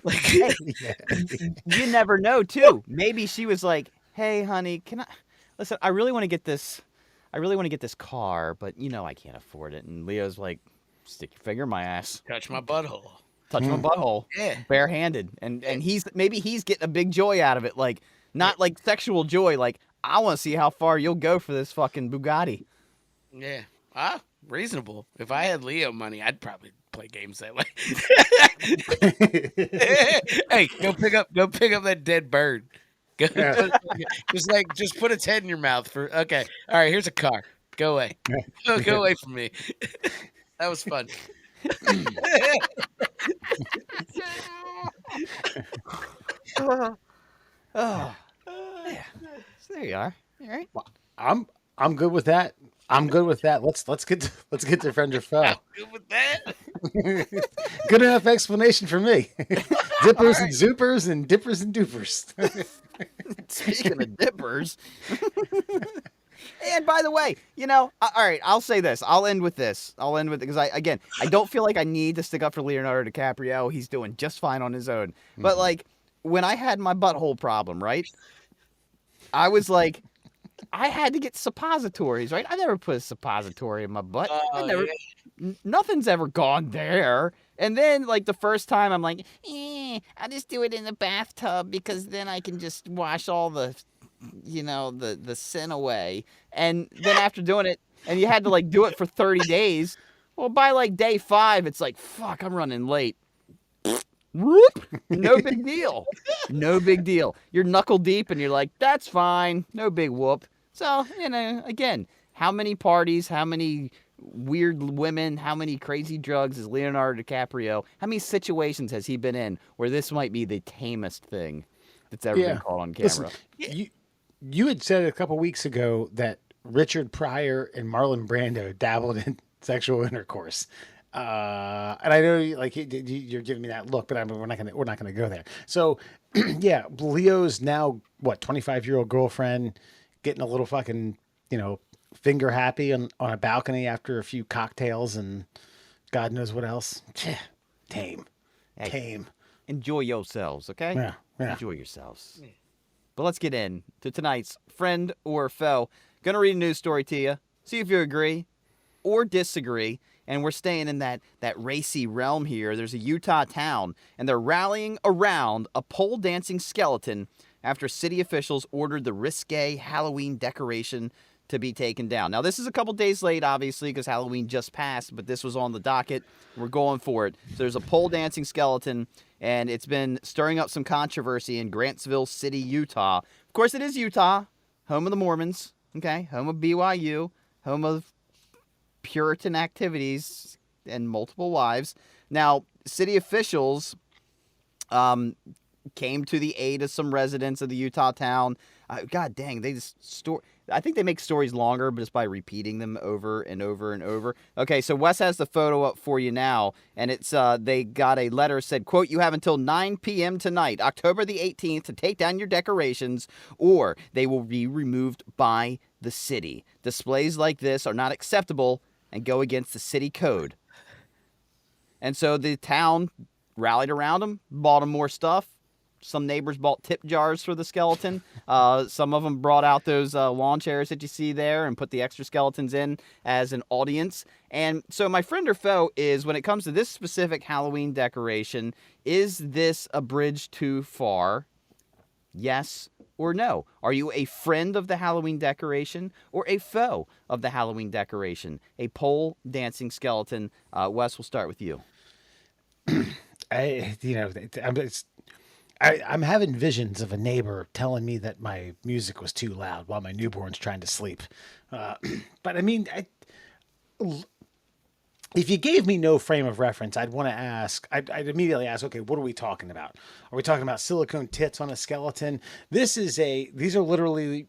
Like You never know, too. Maybe she was like, "Hey, honey, can I listen? I really want to get this. I really want to get this car, but you know I can't afford it." And Leo's like, "Stick your finger in my ass, touch my butthole. touch my butthole, Yeah. barehanded." And he's getting a big joy out of it, like not like sexual joy. Like I want to see how far you'll go for this fucking Bugatti. Yeah. Reasonable. If I had Leo money, I'd probably play games that way. Hey, go pick up that dead bird. Go, just put its head in your mouth for okay. All right, here's a car. Go away. Go away from me. That was fun. Oh, yeah. So there you are. All right. I'm good with that. I'm good with that. Let's get to friend or foe. Good with that. Good enough explanation for me. Dippers and zoopers and dippers and doopers. Speaking of dippers. And by the way, you know, all right, I'll say this. I'll end with this. Because I don't feel like I need to stick up for Leonardo DiCaprio. He's doing just fine on his own. But like when I had my butthole problem, right? I was like, I had to get suppositories, right? I never put a suppository in my butt. Nothing's ever gone there. And then, like, the first time, I'm like, I'll just do it in the bathtub because then I can just wash all the, you know, the sin away. And then after doing it, and you had to, like, do it for 30 days, well, by, like, day 5, it's like, fuck, I'm running late. Whoop! No big deal. No big deal. You're knuckle deep and you're like, that's fine. No big whoop. So, you know, again, how many parties, how many weird women, how many crazy drugs is Leonardo DiCaprio? How many situations has he been in where this might be the tamest thing that's ever been caught on camera? Listen, you had said a couple weeks ago that Richard Pryor and Marlon Brando dabbled in sexual intercourse. And I know like you're giving me that look, but we're not gonna go there. So yeah, Leo's now 25-year-old girlfriend getting a little fucking, you know, finger happy on a balcony after a few cocktails and God knows what else. Tame. Enjoy yourselves, okay? Yeah. Enjoy yourselves. Yeah. But let's get in to tonight's friend or foe. Gonna read a news story to you. See if you agree or disagree. And we're staying in that racy realm here. There's a Utah town, and they're rallying around a pole dancing skeleton after city officials ordered the risque Halloween decoration to be taken down. Now, this is a couple days late, obviously, because Halloween just passed, but this was on the docket. We're going for it. So there's a pole dancing skeleton, and it's been stirring up some controversy in Grantsville City, Utah. Of course, it is Utah, home of the Mormons, okay, home of BYU, home of Puritan activities and multiple wives. Now, city officials came to the aid of some residents of the Utah town. God dang, they just I think they make stories longer, but it's by repeating them over and over and over. Okay, so Wes has the photo up for you now, and it's they got a letter said, quote, "You have until 9 p.m. tonight, October the 18th, to take down your decorations, or they will be removed by the city. Displays like this are not acceptable and go against the city code." And so the town rallied around them, bought them more stuff. Some neighbors bought tip jars for the skeleton. Some of them brought out those lawn chairs that you see there and put the extra skeletons in as an audience. And so my friend or foe is, when it comes to this specific Halloween decoration, is this a bridge too far? Yes or no? Are you a friend of the Halloween decoration or a foe of the Halloween decoration? A pole dancing skeleton. Wes, we'll start with you. I, you know, I'm having visions of a neighbor telling me that my music was too loud while my newborn's trying to sleep. Uh, but I mean, if you gave me no frame of reference, I'd want to ask, I'd immediately ask, okay, what are we talking about? Are we talking about silicone tits on a skeleton? These are literally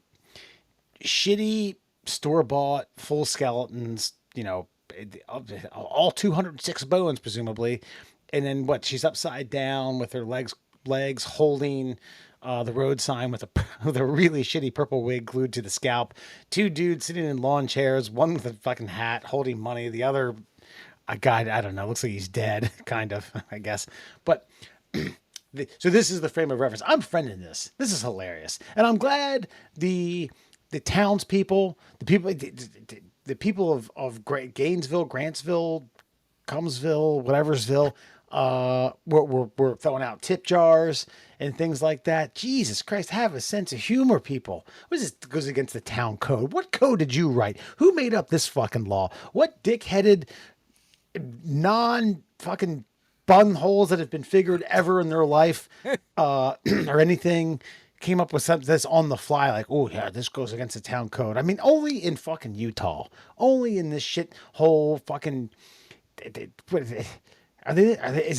shitty store-bought full skeletons, all 206 bones, presumably. And then what? She's upside down with her legs holding the road sign with a with a really shitty purple wig glued to the scalp. Two dudes sitting in lawn chairs, one with a fucking hat holding money, the other a guy, I don't know, looks like he's dead, kind of, I guess. But so this is the frame of reference. I'm friending this. This is hilarious, and I'm glad the townspeople, the people of Gainesville, Grantsville, Cumsville, whateversville, we're throwing out tip jars and things like that. Jesus Christ, have a sense of humor, people. What is this goes against the town code? What code did you write? Who made up this fucking law? What dick-headed non-fucking bun holes that have been figured ever in their life or anything came up with something that's on the fly like, oh yeah, this goes against the town code. I mean, only in fucking Utah, only in this shit hole fucking is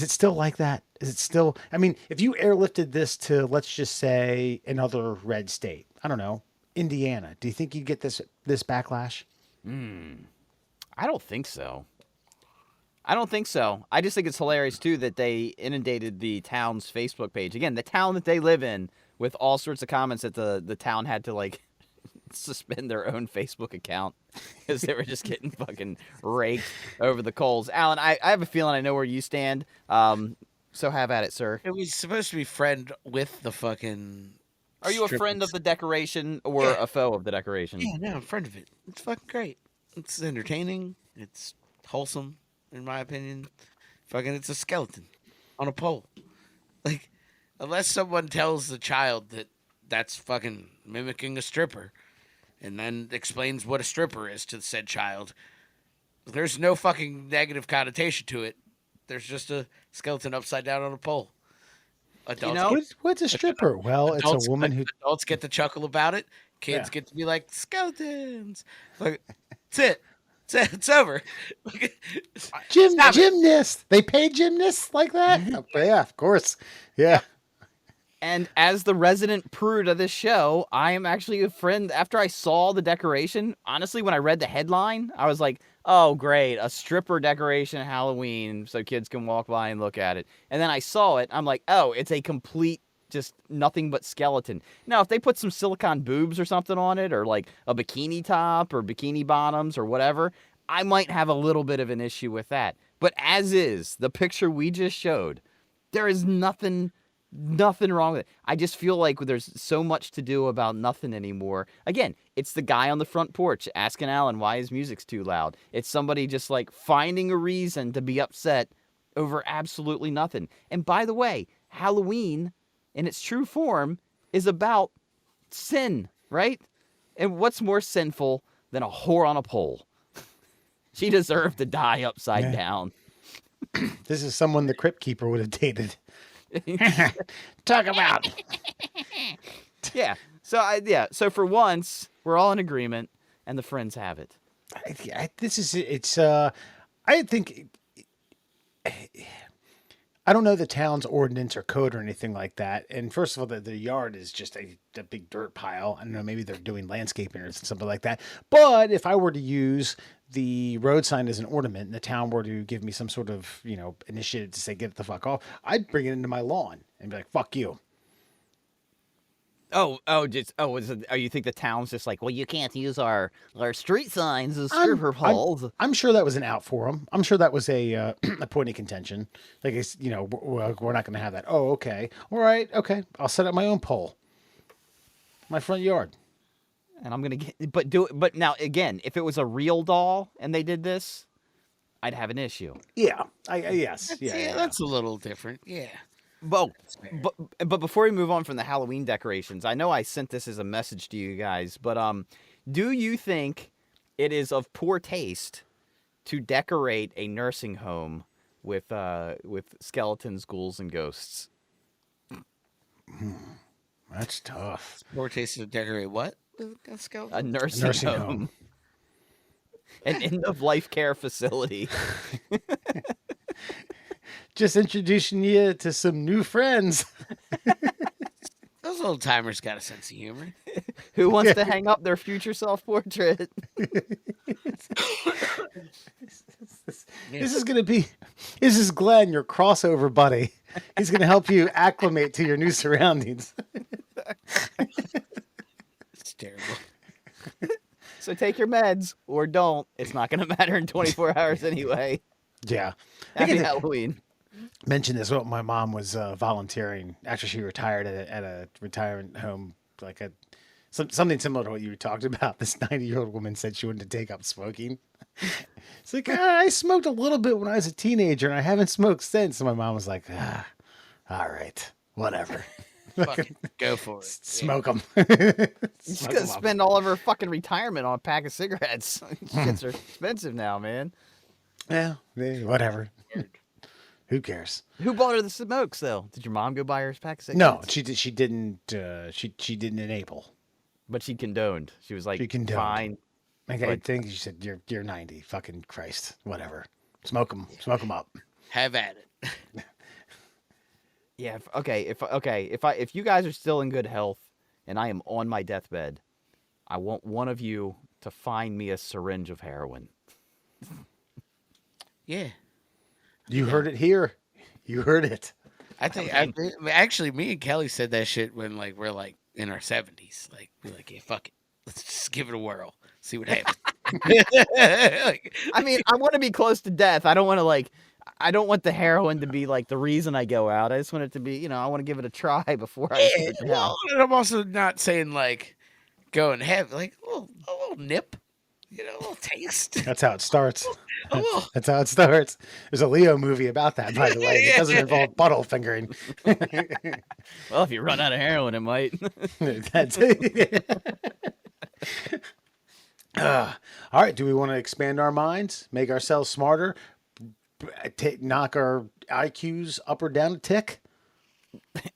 it still like that? Is it still, I mean, if you airlifted this to, let's just say, another red state, I don't know, Indiana, do you think you'd get this backlash? I don't think so. I don't think so. I just think it's hilarious, too, that they inundated the town's Facebook page. Again, the town that they live in with all sorts of comments that the town had to, like, suspend their own Facebook account because they were just getting fucking raked over the coals. Alan, I have a feeling I know where you stand. So have at it, sir. It was supposed to be friend with the fucking... Are you a friend of the decoration or a foe of the decoration? Yeah, no, I'm a friend of it. It's fucking great. It's entertaining. It's wholesome. In my opinion, fucking it's a skeleton on a pole. Like, unless someone tells the child that that's fucking mimicking a stripper and then explains what a stripper is to the said child, there's no fucking negative connotation to it. There's just a skeleton upside down on a pole. Adults What's a stripper? Well, it's a woman who... Adults get to chuckle about it. Kids get to be like, skeletons. Like, that's it. It's over. Gymnasts. They pay gymnasts like that? Yeah, of course. Yeah. And as the resident prude of this show, I am actually a friend. After I saw the decoration, honestly, when I read the headline, I was like, oh, great, a stripper decoration Halloween so kids can walk by and look at it. And then I saw it. I'm like, oh, it's a complete just nothing but skeleton. Now, if they put some silicone boobs or something on it, or like a bikini top or bikini bottoms or whatever, I might have a little bit of an issue with that. But as is, the picture we just showed, there is nothing wrong with it. I just feel like there's so much to do about nothing anymore. Again, it's the guy on the front porch asking Alan why his music's too loud. It's somebody just like finding a reason to be upset over absolutely nothing. And by the way, Halloween in its true form is about sin, right? And what's more sinful than a whore on a pole? She deserved to die upside down. This is someone the Crypt Keeper would have dated. Talk about. Yeah. So for once, we're all in agreement, and the friends have it. I think. I don't know the town's ordinance or code or anything like that. And first of all, the yard is just a big dirt pile. I don't know, maybe they're doing landscaping or something like that. But if I were to use the road sign as an ornament and the town were to give me some sort of, initiative to say, get the fuck off, I'd bring it into my lawn and be like, fuck you. Oh, you think the town's just like, well, you can't use our street signs as stripper poles. I'm sure that was an out for them. I'm sure that was a point of contention. Like, we're not going to have that. Oh, okay. All right. Okay. I'll set up my own pole. My front yard. And I'm going to but now again, if it was a real doll and they did this, I'd have an issue. Yeah. Yes. Yeah. That's a little different. Yeah. Well, That's fair. but before we move on from the Halloween decorations, I know I sent this as a message to you guys, but do you think it is of poor taste to decorate a nursing home with skeletons, ghouls, and ghosts? That's tough. Poor taste to decorate what? A nursing, nursing home. home. An end of life care facility. Just introducing you to some new friends. Those old timers got a sense of humor. Who wants to hang up their future self portrait? This is Glenn, your crossover buddy. He's going to help you acclimate to your new surroundings. It's terrible. So take your meds or don't. It's not going to matter in 24 hours anyway. Yeah. Happy Halloween. Mentioned this when my mom was volunteering after she retired at a retirement home, like something similar to what you talked about. This 90-year-old woman said she wanted to take up smoking. It's like, I smoked a little bit when I was a teenager and I haven't smoked since. And my mom was like, all right, whatever. Fucking go for it. Smoke them. She's going to spend all of her fucking retirement on a pack of cigarettes. Shits are expensive now, man. Yeah, whatever. Who cares? Who bought her the smokes, though? Did your mom go buy her a pack of cigarettes? No, she didn't. She didn't enable. But she condoned. She was like, She condoned. fine. Like, I think she said, "You're 90. Fucking Christ, whatever. Smoke them up." Have at it. Yeah. If you guys are still in good health and I am on my deathbed, I want one of you to find me a syringe of heroin. Yeah. You heard it here. You heard it. I think actually me and Kelly said that shit when like we're like in our 70s. Like we're like, yeah, fuck it. Let's just give it a whirl. See what happens. Like, I mean, I want to be close to death. I don't want to I don't want the heroin to be like the reason I go out. I just want it to be, I want to give it a try before I go to hell. and I'm also not saying like go and have like a little nip, a little taste. That's how it starts. A little. That's how it starts. There's a Leo movie about that, by the way. It doesn't involve butthole fingering. Well, if you run out of heroin, it might. That's it. All right. Do we want to expand our minds, make ourselves smarter, knock our IQs up or down a tick?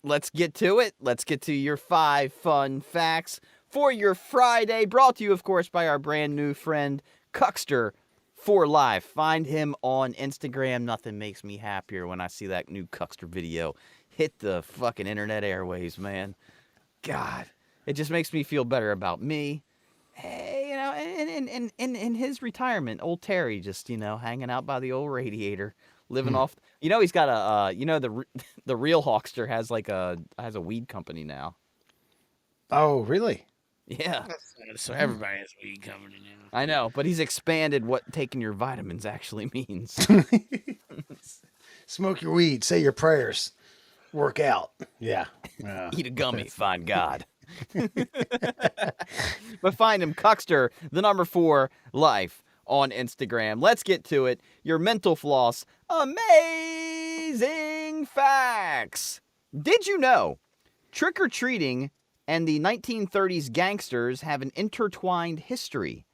Let's get to it. Let's get to your 5 fun facts for your Friday. Brought to you, of course, by our brand new friend, Cuckster for Life. Find him on Instagram. Nothing makes me happier when I see that new Cuckster video hit the fucking internet airwaves, man. God, it just makes me feel better about me. Hey, in his retirement, old Terry just, hanging out by the old radiator, living off. He's got the real Hawkster has has a weed company now. Oh, really? Yeah. So everybody has weed coming in. I know, but he's expanded what taking your vitamins actually means. Smoke your weed, say your prayers, work out. Yeah. Eat a gummy, find God. But find him, Cuckster, the number 4 Life on Instagram. Let's get to it. Your mental floss, amazing facts. Did you know trick-or-treating and the 1930s gangsters have an intertwined history?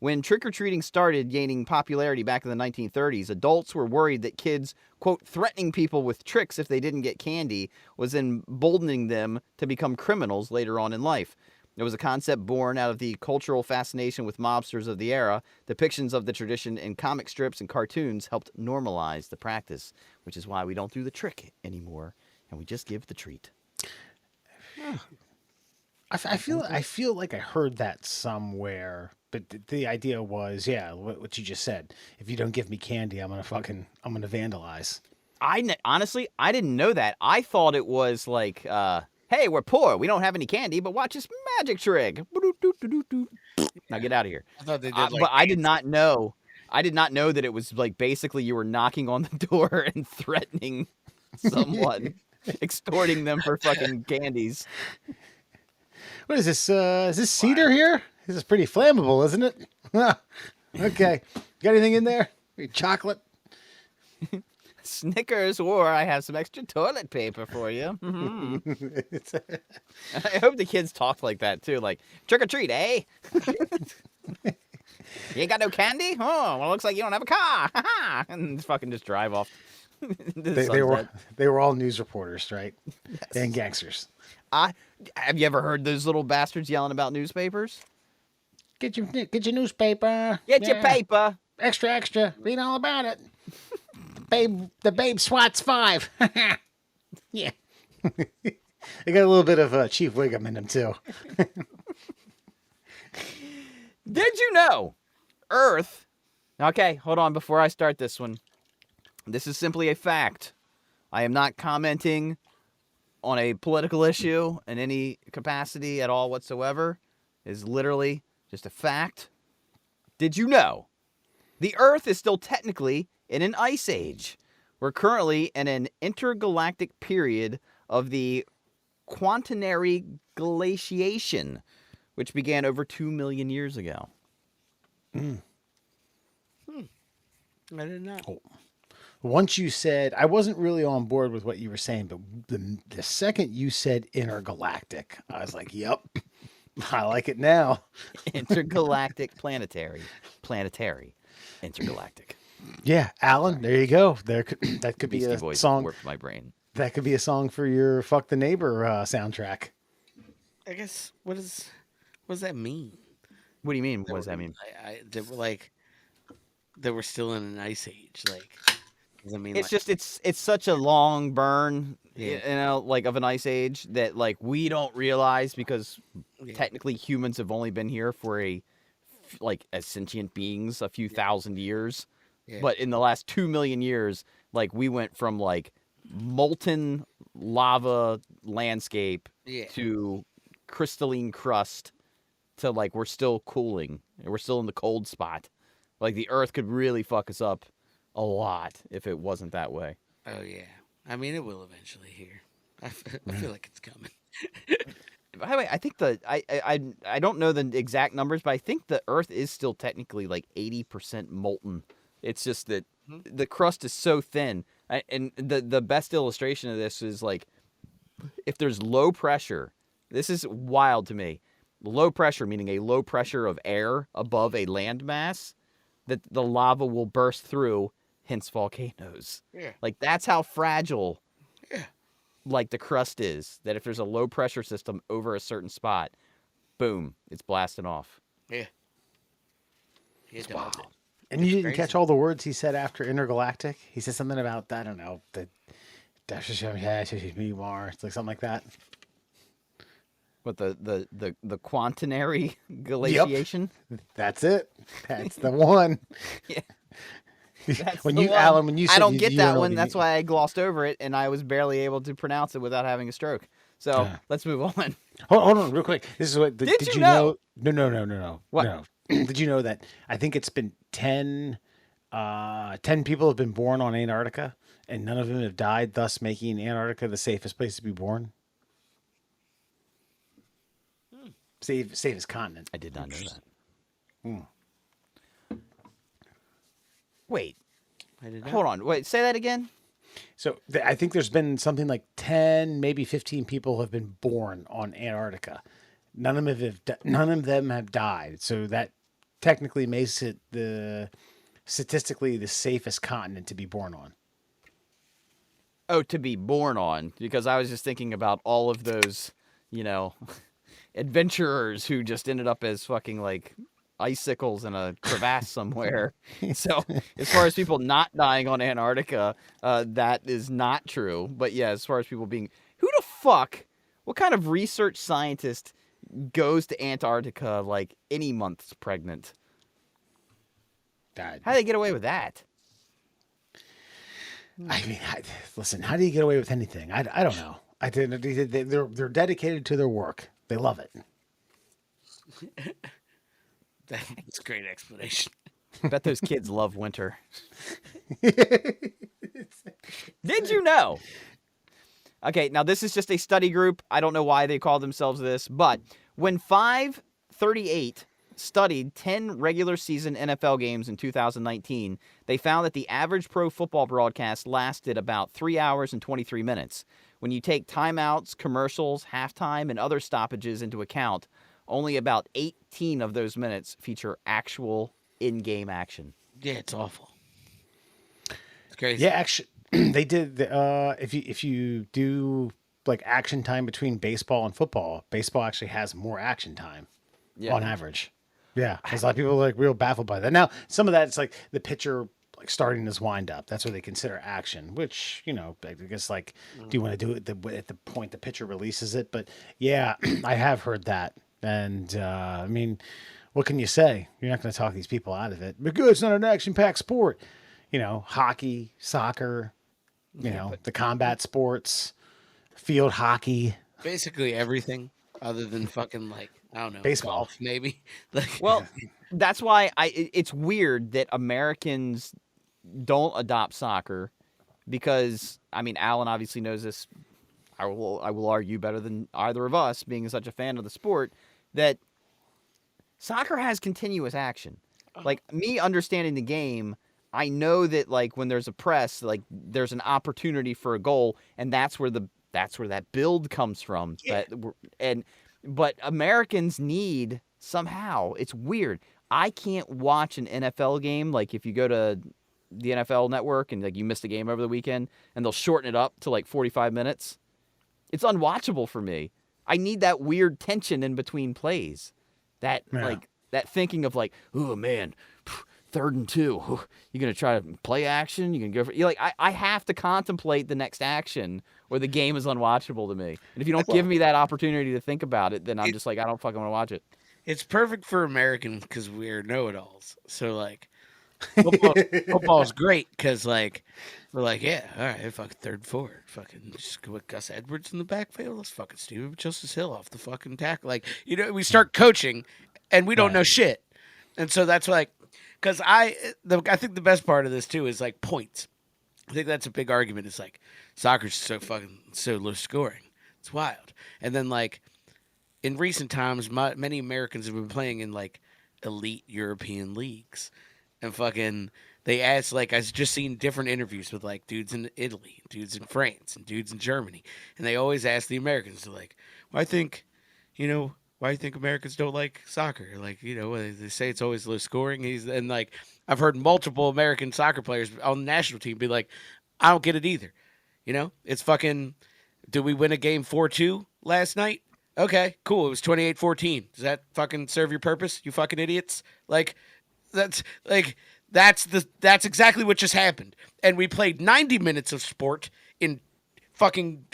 When trick-or-treating started gaining popularity back in the 1930s, adults were worried that kids, quote, threatening people with tricks if they didn't get candy was emboldening them to become criminals later on in life. It was a concept born out of the cultural fascination with mobsters of the era. Depictions of the tradition in comic strips and cartoons helped normalize the practice, which is why we don't do the trick anymore, and we just give the treat. I feel like I heard that somewhere, but the idea was, what you just said. If you don't give me candy, I'm gonna vandalize. Honestly, I didn't know that. I thought it was like, hey, we're poor, we don't have any candy, but watch this magic trick. Now get out of here. I thought they did, but I did not know. I did not know that it was like basically you were knocking on the door and threatening someone, extorting them for fucking candies. What is this? Is this cedar here? This is pretty flammable, isn't it? Okay. Got anything in there? Chocolate? Snickers, or I have some extra toilet paper for you. I hope the kids talked like that too, like trick or treat, eh? You ain't got no candy? Oh, well, it looks like you don't have a car. And fucking just drive off. They were all news reporters, right? Yes. And gangsters. Have you ever heard those little bastards yelling about newspapers? Get your newspaper. Get your paper. Extra. Read all about it. The babe swats 5. Yeah. They got a little bit of Chief Wiggum in them too. Did you know Earth? Okay, hold on before I start this one. This is simply a fact. I am not commenting on a political issue in any capacity at all whatsoever. It is literally just a fact. Did you know the Earth is still technically in an ice age? We're currently in an intergalactic period of the Quaternary glaciation, which began over 2 million years ago. I did not. Oh. Once you said, I wasn't really on board with what you were saying, but the second you said intergalactic, I was like, yep, I like it now. Intergalactic planetary, intergalactic. Yeah, Alan, there you go. That could be Beastie a Boys song. warped my brain. That could be a song for your "Fuck the Neighbor" soundtrack. I guess what does that mean? What do you mean? What does that mean? They were like they were still in an ice age. Like, does that mean It's like, just it's such a long burn, Yeah. you know, like of an ice age that like we don't realize because Yeah. technically humans have only been here for like as sentient beings a few thousand years. Yeah. But in the last 2 million years, like we went from like molten lava landscape Yeah. to crystalline crust to like we're still cooling. We're still in the cold spot. Like the Earth could really fuck us up a lot if it wasn't that way. Oh yeah. I mean, it will eventually here. I feel like it's coming. By the way, I think I don't know the exact numbers, but I think the Earth is still technically like 80% molten. It's just that the crust is so thin. And the best illustration of this is like if there's low pressure. This is wild to me. Low pressure, meaning a low pressure of air above a landmass, that the lava will burst through, hence volcanoes. Yeah. Like that's how fragile Yeah. like the crust is. That if there's a low pressure system over a certain spot, boom, it's blasting off. Yeah. It does. And you didn't crazy. catch all the words he said after intergalactic? He said something about, I don't know, it's like something like that. What the quaternary glaciation? That's it. That's the one. Yeah. That's when the you, one. Alan, when you said I don't you get don't that know one. what That's you why I glossed over it, and I was barely able to pronounce it without having a stroke. So let's move on. Hold on, real quick. This is what Did you know? No. What? No. Did you know that I think it's been 10 people have been born on Antarctica, and none of them have died, thus making Antarctica the safest place to be born? Safest continent. I did not know that. Wait, I did not. hold on. Wait, say that again. So I think there's been something like 10, maybe 15 people have been born on Antarctica. None of them have died. So that technically makes it statistically the safest continent to be born on. Oh, to be born on, because I was just thinking about all of those, adventurers who just ended up as fucking like icicles in a crevasse somewhere. So as far as people not dying on Antarctica, that is not true. But yeah, as far as people being, who the fuck, what kind of research scientist goes to Antarctica like any month's pregnant? Died. How do they get away with that? I mean, listen, how do you get away with anything? I don't know. They're dedicated to their work. They love it. That's a great explanation. Bet those kids love winter. Did you know? Okay, now this is just a study group. I don't know why they call themselves this, but when 538 studied 10 regular season NFL games in 2019, they found that the average pro football broadcast lasted about 3 hours and 23 minutes. When you take timeouts, commercials, halftime, and other stoppages into account, only about 18 of those minutes feature actual in-game action. Yeah, it's awful. It's crazy. Yeah, actually, they did. If you do like action time between baseball and football, baseball actually has more action time on average. Yeah, because a lot of people are like real baffled by that. Now, some of that it's like the pitcher like starting his wind up. That's what they consider action. Which I guess like, do you want to do it at the point the pitcher releases it? But yeah, I have heard that, and I mean, what can you say? You're not going to talk these people out of it. But good, it's not an action-packed sport. Hockey, soccer, the combat sports, field hockey. Basically everything other than fucking like, I don't know, Baseball. golf maybe. Like, Well, that's why it's weird that Americans don't adopt soccer because, I mean, Alan obviously knows this. I will argue better than either of us, being such a fan of the sport, that soccer has continuous action. Like, me understanding the game, I know that like when there's a press, like there's an opportunity for a goal, and that's where that build comes from. Yeah. But Americans need somehow, it's weird. I can't watch an NFL game. Like if you go to the NFL network and like you missed a game over the weekend and they'll shorten it up to like 45 minutes. It's unwatchable for me. I need that weird tension in between plays. That like that thinking of like, oh man, 3rd and 2. You're going to try to play action? You can go for I have to contemplate the next action or the game is unwatchable to me. And if you don't give me that opportunity to think about it, then I'm just like, I don't fucking want to watch it. it's perfect for Americans because we're know-it-alls. So like, football is great because like we're like, yeah, all right, fucking 3rd forward, fucking just go with Gus Edwards in the backfield. Let's fucking Steven Justice Hill off the fucking tackle. Like we start coaching and we don't know shit, and so that's like, because I think the best part of this too is like points. I think that's a big argument. It's like soccer's so low scoring. It's wild. And then like in recent times, many Americans have been playing in like elite European leagues, and fucking they asked like I've just seen different interviews with like dudes in Italy, dudes in France, and dudes in Germany, and they always ask the Americans to like, well, I think, why do you think Americans don't like soccer? Like, they say it's always low scoring. And like, I've heard multiple American soccer players on the national team be like, I don't get it either. It's fucking, did we win a game 4-2 last night? Okay, cool. It was 28-14. Does that fucking serve your purpose, you fucking idiots? Like, that's exactly what just happened. And we played 90 minutes of sport in fucking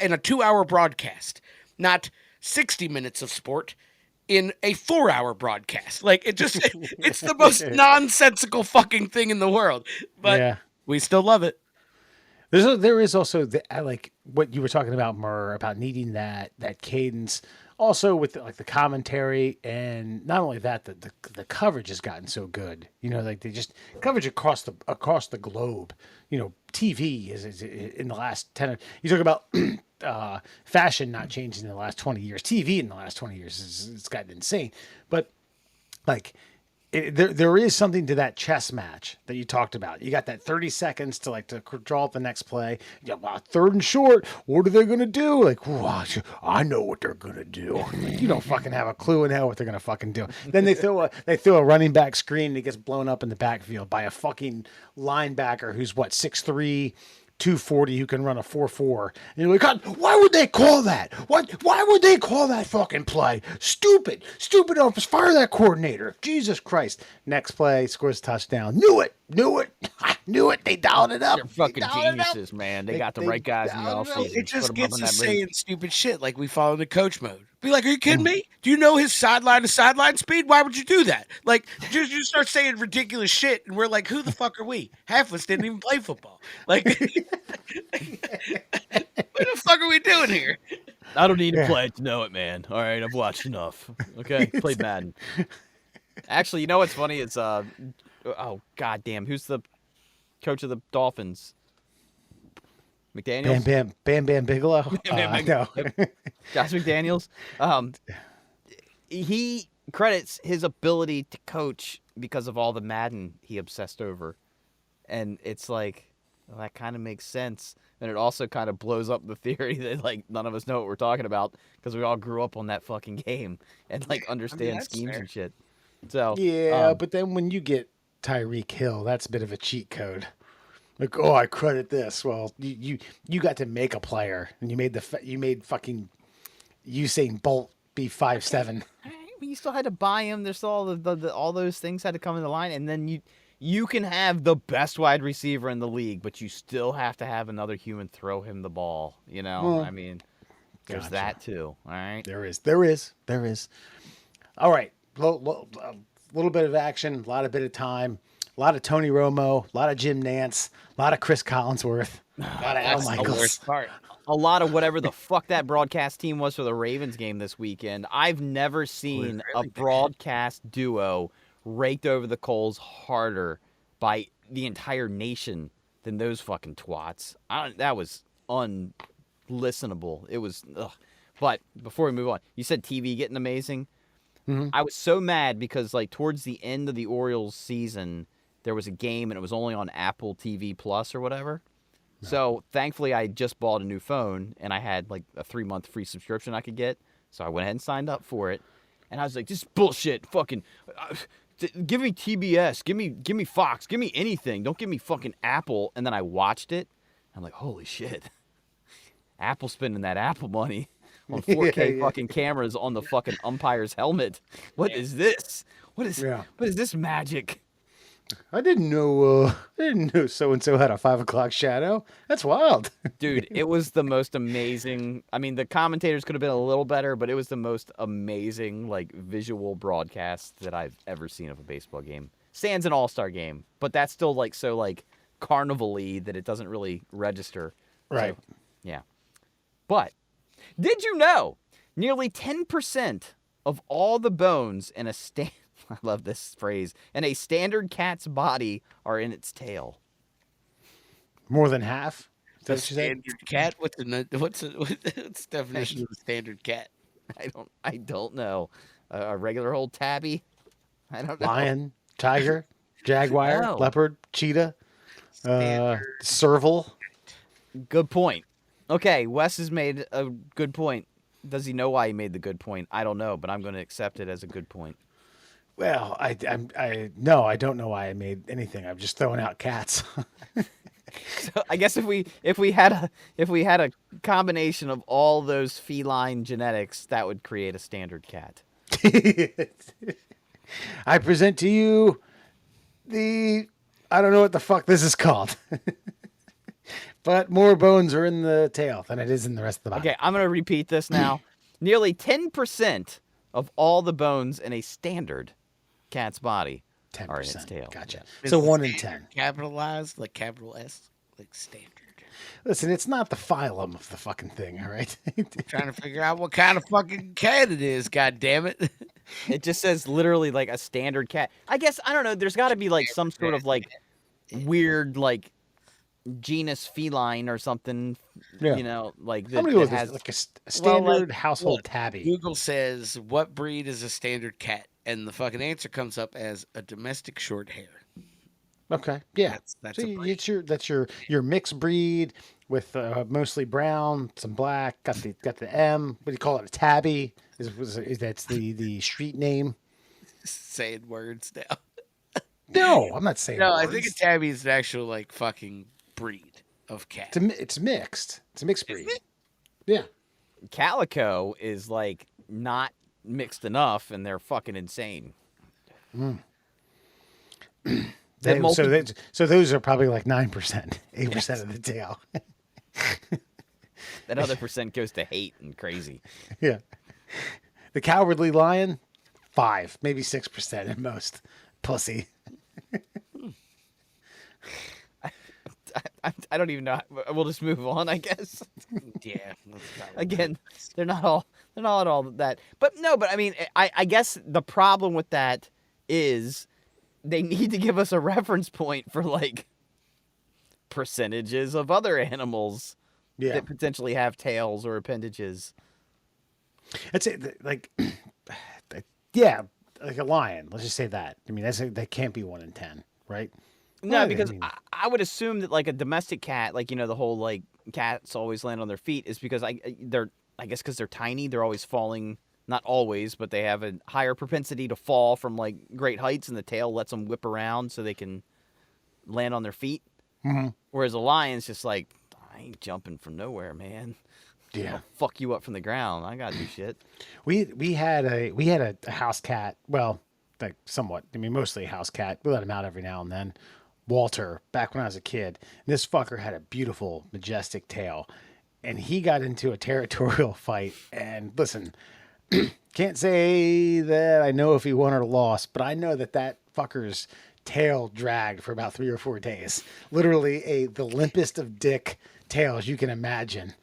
in a 2-hour broadcast, not 60 minutes of sport in a 4-hour broadcast. Like it's the most nonsensical fucking thing in the world, but we still love it. There is also like what you were talking about, Murr, about needing that cadence. Also with like the commentary, and not only that, the coverage has gotten so good. Like they just coverage across the globe. TV is in the last 10. You talk about fashion not changing in the last 20 years. TV in the last 20 years it's gotten insane. But like there is something to that chess match that you talked about. You got that 30 seconds to draw up the next play. Yeah, well, 3rd and short. What are they going to do? Like, I know what they're going to do. You don't fucking have a clue in hell what they're going to fucking do. Then they throw a running back screen and it gets blown up in the backfield by a fucking linebacker who's 6'3", 240 who can run a 4.4. And you're like, God, why would they call that? Why would they call that fucking play? Stupid. Fire that coordinator. Jesus Christ. Next play, scores a touchdown. Knew it. I knew it. They dialed it up. They're fucking geniuses, man. They got the right guys in the offseason. It just gets us saying stupid shit like we fall into coach mode. Be like, are you kidding me? Do you know his sideline to sideline speed? Why would you do that? Like, you start saying ridiculous shit, and we're like, who the fuck are we? Half of us didn't even play football. Like, what the fuck are we doing here? I don't need to play it to know it, man. All right, I've watched enough. Okay, played Madden. Actually, you know what's funny? It's oh goddamn, who's the coach of the Dolphins? McDaniels? Bam Bam Bigelow. No. Josh McDaniels. He credits his ability to coach because of all the Madden he obsessed over. And it's like, well, that kind of makes sense. And it also kind of blows up the theory that like none of us know what we're talking about because we all grew up on that fucking game and like understand that's schemes fair. and shit. So Yeah, but then when you get Tyreek Hill, that's a bit of a cheat code. Like, oh, I credit this. Well, you got to make a player, and you made fucking Usain Bolt be 5'7". you still had to buy him. There's still all all those things had to come into line, and then you can have the best wide receiver in the league, but you still have to have another human throw him the ball. You know, Well, I mean, there's gotcha. that too. All right. There is. All right, a little bit of action, a lot of time, a lot of Tony Romo, a lot of Jim Nance, a lot of Chris Collinsworth, a lot of Al That's the Michaels. worst part. A lot of whatever the fuck that broadcast team was for the Ravens game this weekend. I've never seen a broadcast duo raked over the coals harder by the entire nation than those fucking twats. That was unlistenable. It was, ugh. But before we move on, you said TV getting amazing. I was so mad because like towards the end of the Orioles season, there was a game and it was only on Apple TV Plus or whatever. So thankfully, I just bought a new phone and I had like a 3-month free subscription I could get. So I went ahead and signed up for it. And I was like, this is bullshit. Fucking give me TBS, give me Fox, give me anything. Don't give me fucking Apple. And then I watched it. I'm like, holy shit. Apple spending that Apple money on 4K Yeah. fucking cameras on the fucking umpire's helmet. What is this? What is this magic? I didn't know so and so had a 5 o'clock shadow. That's wild. Dude, it was the most amazing. I mean, the commentators could have been a little better, but it was the most amazing, like, visual broadcast that I've ever seen of a baseball game. Sans an all-star game, but that's still, like, so, like, carnival-y that it doesn't really register. Right. So, yeah. But, did you know nearly 10% of all the bones in a I love this phrase, in a standard cat's body are in its tail? More than half. Is that The what you said? standard cat. What's the definition of a standard cat? I don't know. A regular old tabby? I don't know. Lion, tiger, jaguar, No. leopard, cheetah, Standard. serval. Good point. Okay, Wes has made a good point. Does he know why he made the good point? I don't know, but I'm going to accept it as a good point. Well, I don't know why I made anything. I'm just throwing out cats. So I guess if we had a combination of all those feline genetics, that would create a standard cat. I present to you I don't know what the fuck this is called. But more bones are in the tail than it is in the rest of the body. Okay, I'm going to repeat this now. Nearly 10% of all the bones in a standard cat's body 10%. are in its tail. Gotcha. Is So the 1 in standard 10. capitalized, like capital S, like standard. Listen, it's not the phylum of the fucking thing, all right? Trying to figure out what kind of fucking cat it is. God damn it! It just says literally like a standard cat. I guess, I don't know, there's got to be like some sort of like weird like genus feline or something, Yeah. you know, like I'm that, gonna go with that has this, like a standard like, household look, tabby. Google says what breed is a standard cat, and the fucking answer comes up as a domestic short hair. Okay, yeah. That's So a breed. that's your mixed breed with mostly brown, some black. Got the M. What do you call it? A tabby is that's the street name? Saying words now. No, I'm not saying. No, I words. think a tabby is an actual like fucking breed of cat. it's mixed. It's a mixed breed. Yeah. calico is like not mixed enough and they're fucking insane. So those are probably like 9%, 8% of the tail. That other percent goes to hate and crazy. Yeah. The cowardly lion, 5, maybe 6% at most. Pussy. I don't even know. We'll just move on, I guess. Yeah. let's not- Again, they're not all that. But no, but I mean, I guess the problem with that is they need to give us a reference point for like percentages of other animals Yeah. that potentially have tails or appendages. That's it. Like, yeah, like a lion. Let's just say that. I mean, that can't be 1 in 10, right? No, Well, because I mean, I would assume that like a domestic cat, like the whole like cats always land on their feet, is because I guess because they're tiny, they're always falling. Not always, but they have a higher propensity to fall from like great heights, and the tail lets them whip around so they can land on their feet. mhm. Whereas a lion's just like, I ain't jumping from nowhere, man. Yeah. I'll fuck you up from the ground. I gotta do shit. We had a house cat. Well, like somewhat. I mean, mostly a house cat. We let him out every now and then. Walter, back when I was a kid, and this fucker had a beautiful, majestic tail, and he got into a territorial fight. And listen, can't say that I know if he won or lost, but I know that fucker's tail dragged for about 3 or 4 days. Literally the limpest of dick tails you can imagine.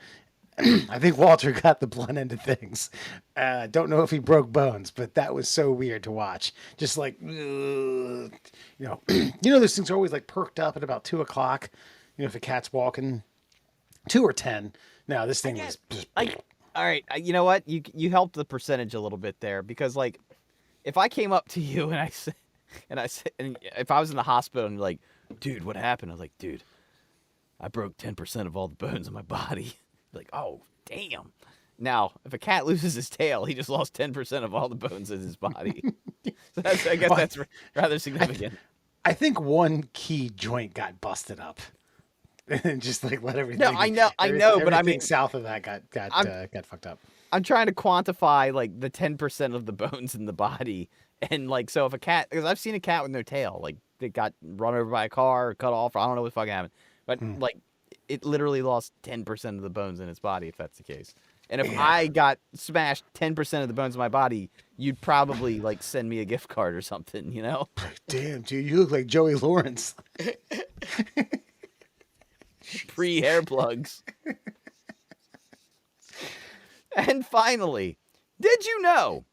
I think Walter got the blunt end of things. Don't know if he broke bones, but that was so weird to watch. Just like, those things are always like perked up at about 2 o'clock. If a cat's walking 2 or 10. No, this thing was just. All right, you know what? You helped the percentage a little bit there because like, if I came up to you and I said, and if I was in the hospital and you're like, dude, what happened? I was like, dude, I broke 10% of all the bones in my body. Like, oh, damn. Now, if a cat loses his tail, he just lost 10% of all the bones in his body. So I guess that's rather significant. I think one key joint got busted up, and just like let everything. No, I know, but I everything mean, south of that got fucked up. I'm trying to quantify like the 10% of the bones in the body, and like, so if a cat, because I've seen a cat with no tail, like they got run over by a car, or cut off, or I don't know what the fuck happened, but like. It literally lost 10% of the bones in its body, if that's the case. And if I got smashed 10% of the bones in my body, you'd probably like send me a gift card or something, you know? Damn, dude, you look like Joey Lawrence. Pre-hair plugs. And finally, did you know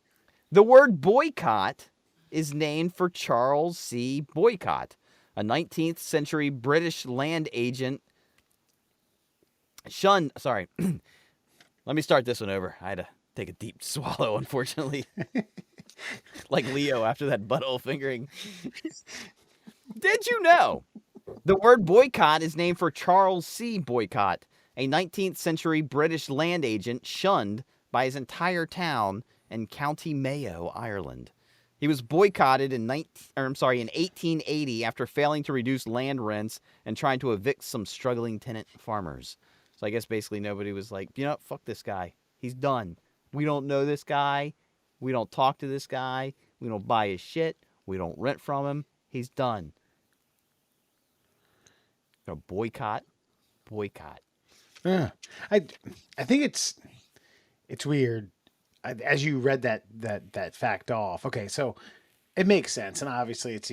the word boycott is named for Charles C. Boycott, a 19th century British land agent. Sorry. Let me start this one over. I had to take a deep swallow, unfortunately. Like Leo after that butthole fingering. Did you know the word boycott is named for Charles C. Boycott, a 19th century British land agent shunned by his entire town in County Mayo, Ireland. He was boycotted in 1880 after failing to reduce land rents and trying to evict some struggling tenant farmers. So I guess basically nobody was like, fuck this guy. He's done. We don't know this guy. We don't talk to this guy. We don't buy his shit. We don't rent from him. He's done. So boycott. Yeah. I think it's weird. As you read that fact off. Okay, so it makes sense, and obviously it's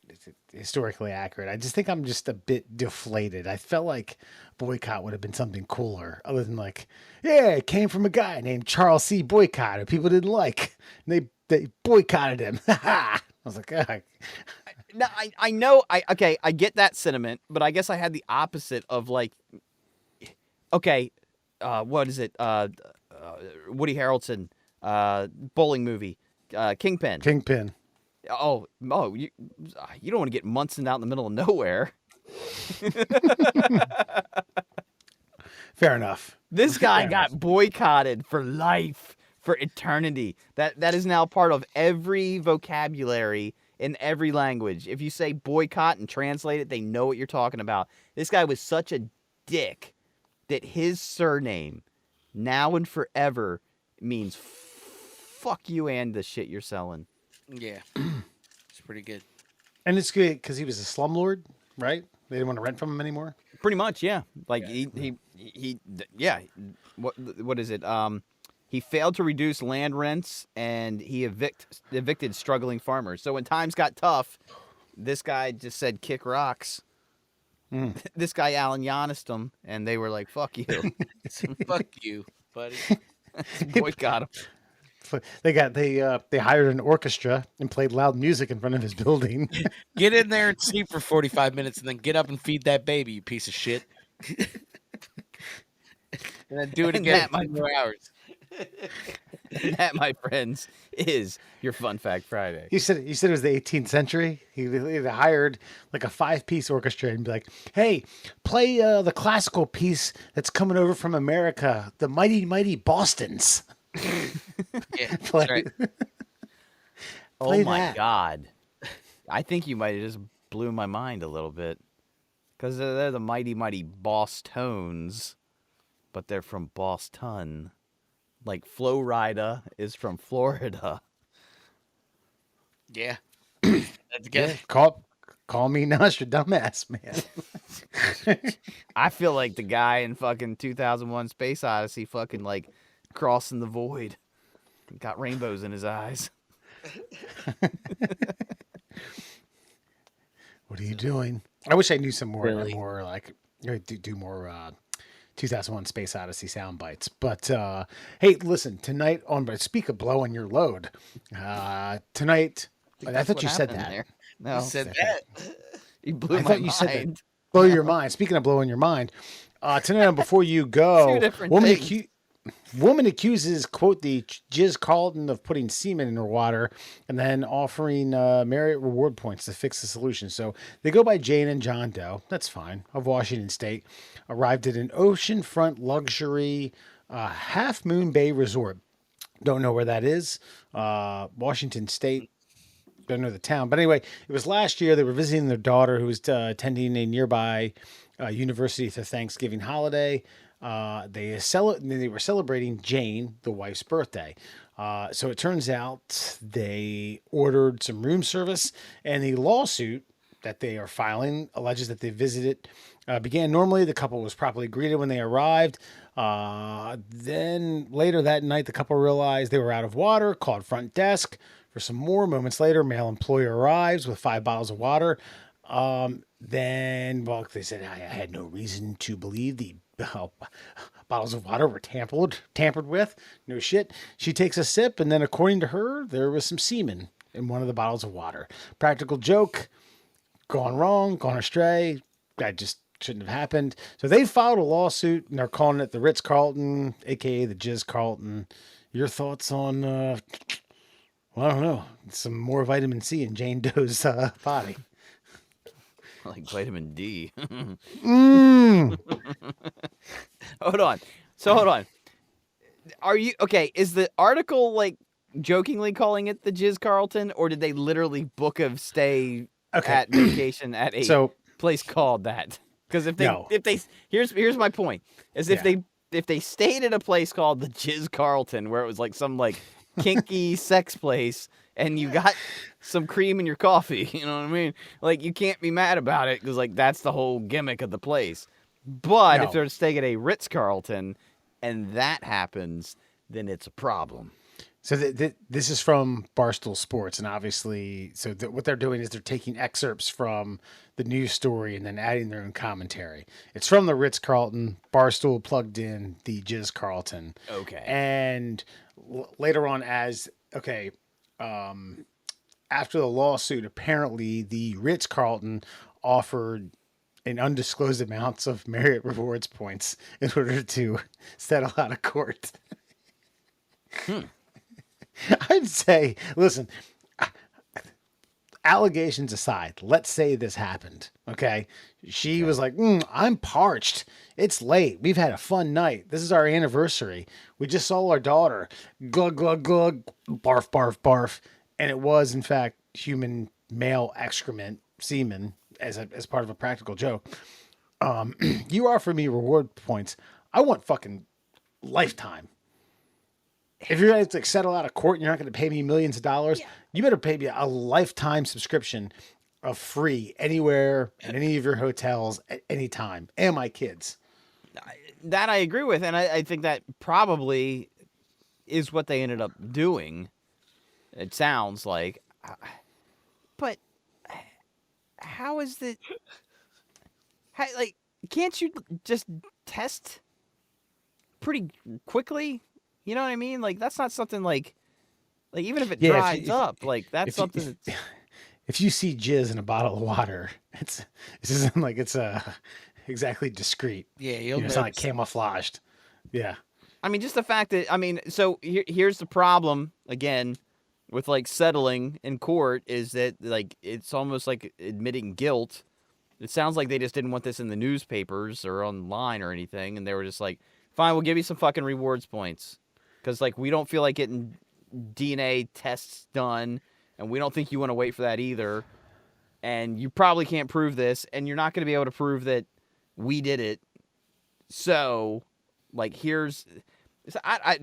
it's historically accurate. I just think I'm just a bit deflated. I felt like boycott would have been something cooler, other than like, yeah, it came from a guy named Charles C. Boycott, who people didn't like. And they boycotted him. I was like, No, I know. I get that sentiment, but I guess I had the opposite of like, okay, what is it? Woody Harrelson, bowling movie, Kingpin. Oh, you don't want to get Munson out in the middle of nowhere. Fair enough. This guy got boycotted for life, for eternity. That is now part of every vocabulary in every language. If you say boycott and translate it, they know what you're talking about. This guy was such a dick that his surname, now and forever, means fuck you and the shit you're selling. Yeah, it's pretty good. And it's good because he was a slumlord, right? They didn't want to rent from him anymore. Pretty much, yeah. Like he what is it? He failed to reduce land rents, and he evicted struggling farmers. So when times got tough, this guy just said, "Kick rocks." This guy Alan Giannis him, and they were like, "Fuck you." Fuck you, buddy. Boycott him. They hired an orchestra and played loud music in front of his building. Get in there and sleep for 45 minutes, and then get up and feed that baby, you piece of shit. And then do it again in 4 hours. And that, my friends, is your Fun Fact Friday. You said it was the 18th century. He hired like a 5-piece orchestra and be like, "Hey, play the classical piece that's coming over from America, the Mighty Mighty Bostons." Yeah, Play- that's right. Oh Play my that. God. I think you might have just blew my mind a little bit. Because they're the Mighty Mighty Boss Tones, but they're from Boston. Like Flo Rida is from Florida. Yeah. That's good. Call me Nostradamus, man. I feel like the guy in fucking 2001 Space Odyssey fucking like crossing the void. Got rainbows in his eyes. What are you doing? I wish I knew some more, Really? more like do more 2001 Space Odyssey sound bites. But hey, listen, tonight on but speak of blowing your load. Tonight, I That's thought what you said happened that. there. No, You said that. you blew I my thought you said that. mind. Blow your mind. Speaking of blowing your mind, tonight on Before You Two Go, different woman, things. woman accuses, quote, the Jizz Carlton of putting semen in her water and then offering Marriott reward points to fix the solution. So they go by Jane and John Doe, that's fine, of Washington State, arrived at an oceanfront luxury Half Moon Bay resort. Don't know where that is. Washington State. Don't know the town. But anyway, it was last year. They were visiting their daughter who was attending a nearby university for Thanksgiving holiday. They were celebrating Jane, the wife's birthday. So it turns out they ordered some room service, and the lawsuit that they are filing alleges that they visited began normally. The couple was properly greeted when they arrived. Then later that night, the couple realized they were out of water, called front desk for some more. Moments later, male employer arrives with 5 bottles of water. Then, well, they said, I had no reason to believe the bottles of water were tampered with. No shit. She takes a sip, and then according to her, there was some semen in one of the bottles of water. Practical joke, gone wrong, gone astray. That just shouldn't have happened. So they filed a lawsuit, and they're calling it the Ritz-Carlton, a.k.a. the Jizz Carlton. Your thoughts on, well, I don't know, some more vitamin C in Jane Doe's body? Like vitamin D. Mm. Hold on. So hold on. Are you okay? Is the article like jokingly calling it the Jizz Carlton, or did they literally book a stay Okay. at vacation at a So place called that? Because No. if they here's my point is if they stayed at a place called the Jizz Carlton where it was like some like kinky sex place and you got some cream in your coffee, you know what I mean? Like you can't be mad about it because like that's the whole gimmick of the place. But if No. they're staying at a Ritz Carlton and that happens, then it's a problem. So this is from Barstool Sports, and obviously, so what they're doing is they're taking excerpts from the news story and then adding their own commentary. It's from the Ritz Carlton. Barstool plugged in the Jizz Carlton, Okay. and later on, after the lawsuit, apparently the Ritz Carlton offered an undisclosed amounts of Marriott rewards points in order to settle out of court. I'd say, listen, allegations aside, let's say this happened. Okay. She was like, I'm parched. It's late. We've had a fun night. This is our anniversary. We just saw our daughter. Glug, glug, glug. Barf, barf, barf. And it was, in fact, human male excrement, semen, as part of a practical joke. You offer me reward points. I want fucking lifetime. If you're going to settle out of court and you're not going to pay me millions of dollars, you better pay me a lifetime subscription of free anywhere at any of your hotels at any time. And my kids. That I agree with, and I think that probably is what they ended up doing. It sounds like, but how is the? Like, can't you just test pretty quickly? You know what I mean? Like that's not something like even if it Yeah, dries up, like that's if you- something. If you see jizz in a bottle of water, this isn't like it's exactly discreet. Yeah, you'll It's not like notice. camouflaged. Yeah. I mean, just the fact that so here's the problem again with like settling in court is that like it's almost like admitting guilt. It sounds like they just didn't want this in the newspapers or online or anything, and they were just like, "Fine, we'll give you some fucking rewards points, because like we don't feel like getting DNA tests done, and we don't think you want to wait for that either, and you probably can't prove this, and you're not going to be able to prove that we did it. So, like, here's,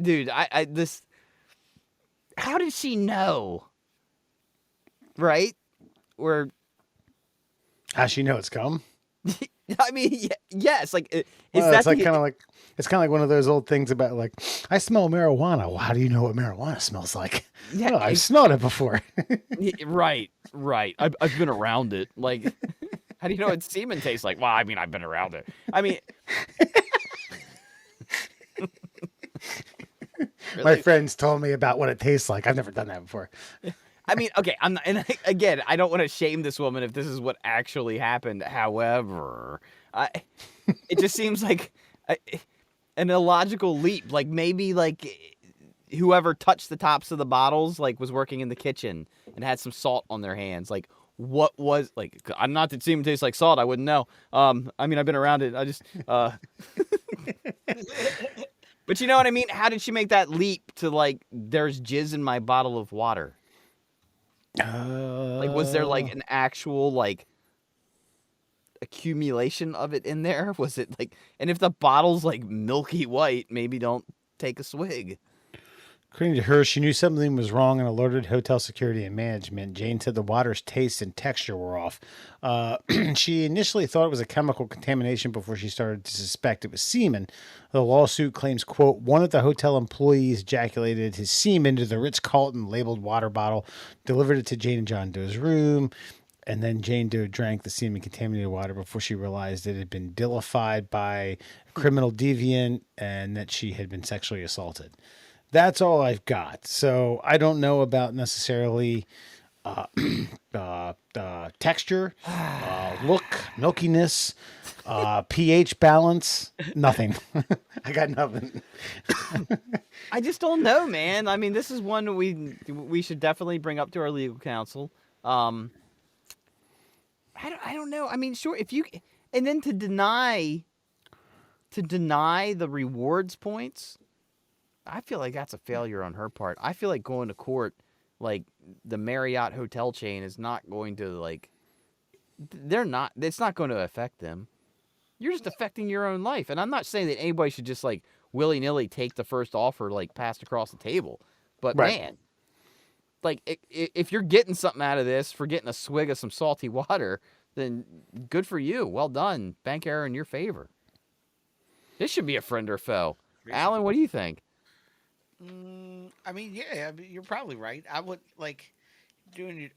dude, this. How did she know? Right? Or How she know it's come? I mean, yes. Like, is Well, that it's like kind of like one of those old things about like I smell marijuana. Well, how do you know what marijuana smells like? Yeah, Well, I've smelled it before. right? I've been around it. Like, how do you know what semen tastes like? Well, I mean, I've been around it. I mean, My friends told me about what it tastes like. I've never done that before. I mean, okay, I'm not, and again, I don't want to shame this woman if this is what actually happened. However, it just seems like an illogical leap. Like maybe like whoever touched the tops of the bottles like was working in the kitchen and had some salt on their hands. Like what was like? I'm not that semen tastes like salt. I wouldn't know. I mean, I've been around it. I just. But you know what I mean? How did she make that leap to like? There's jizz in my bottle of water. Like, was there like an actual like accumulation of it in there? Was it like, and if the bottle's like milky white, maybe don't take a swig. According to her, she knew something was wrong and alerted hotel security and management. Jane said the water's taste and texture were off. She initially thought it was a chemical contamination before she started to suspect it was semen. The lawsuit claims, quote, one of the hotel employees ejaculated his semen into the Ritz-Carlton labeled water bottle, delivered it to Jane and John Doe's room, and then Jane Doe drank the semen-contaminated water before she realized it had been dillified by a criminal deviant and that she had been sexually assaulted. That's all I've got. So I don't know about necessarily texture, look, milkiness, pH balance, nothing. I got nothing. I just don't know, man. I mean, this is one we should definitely bring up to our legal counsel. I don't know. I mean, sure, if you and then to deny the rewards points, I feel like that's a failure on her part. I feel like going to court, like the Marriott hotel chain is not going to like, it's not going to affect them. You're just affecting your own life. And I'm not saying that anybody should just like willy-nilly take the first offer like passed across the table. But Right. man, like if you're getting something out of this for getting a swig of some salty water, then good for you. Well done. Bank error in your favor. This should be a friend or foe. Alan, what do you think? I mean, yeah, you're probably right. I would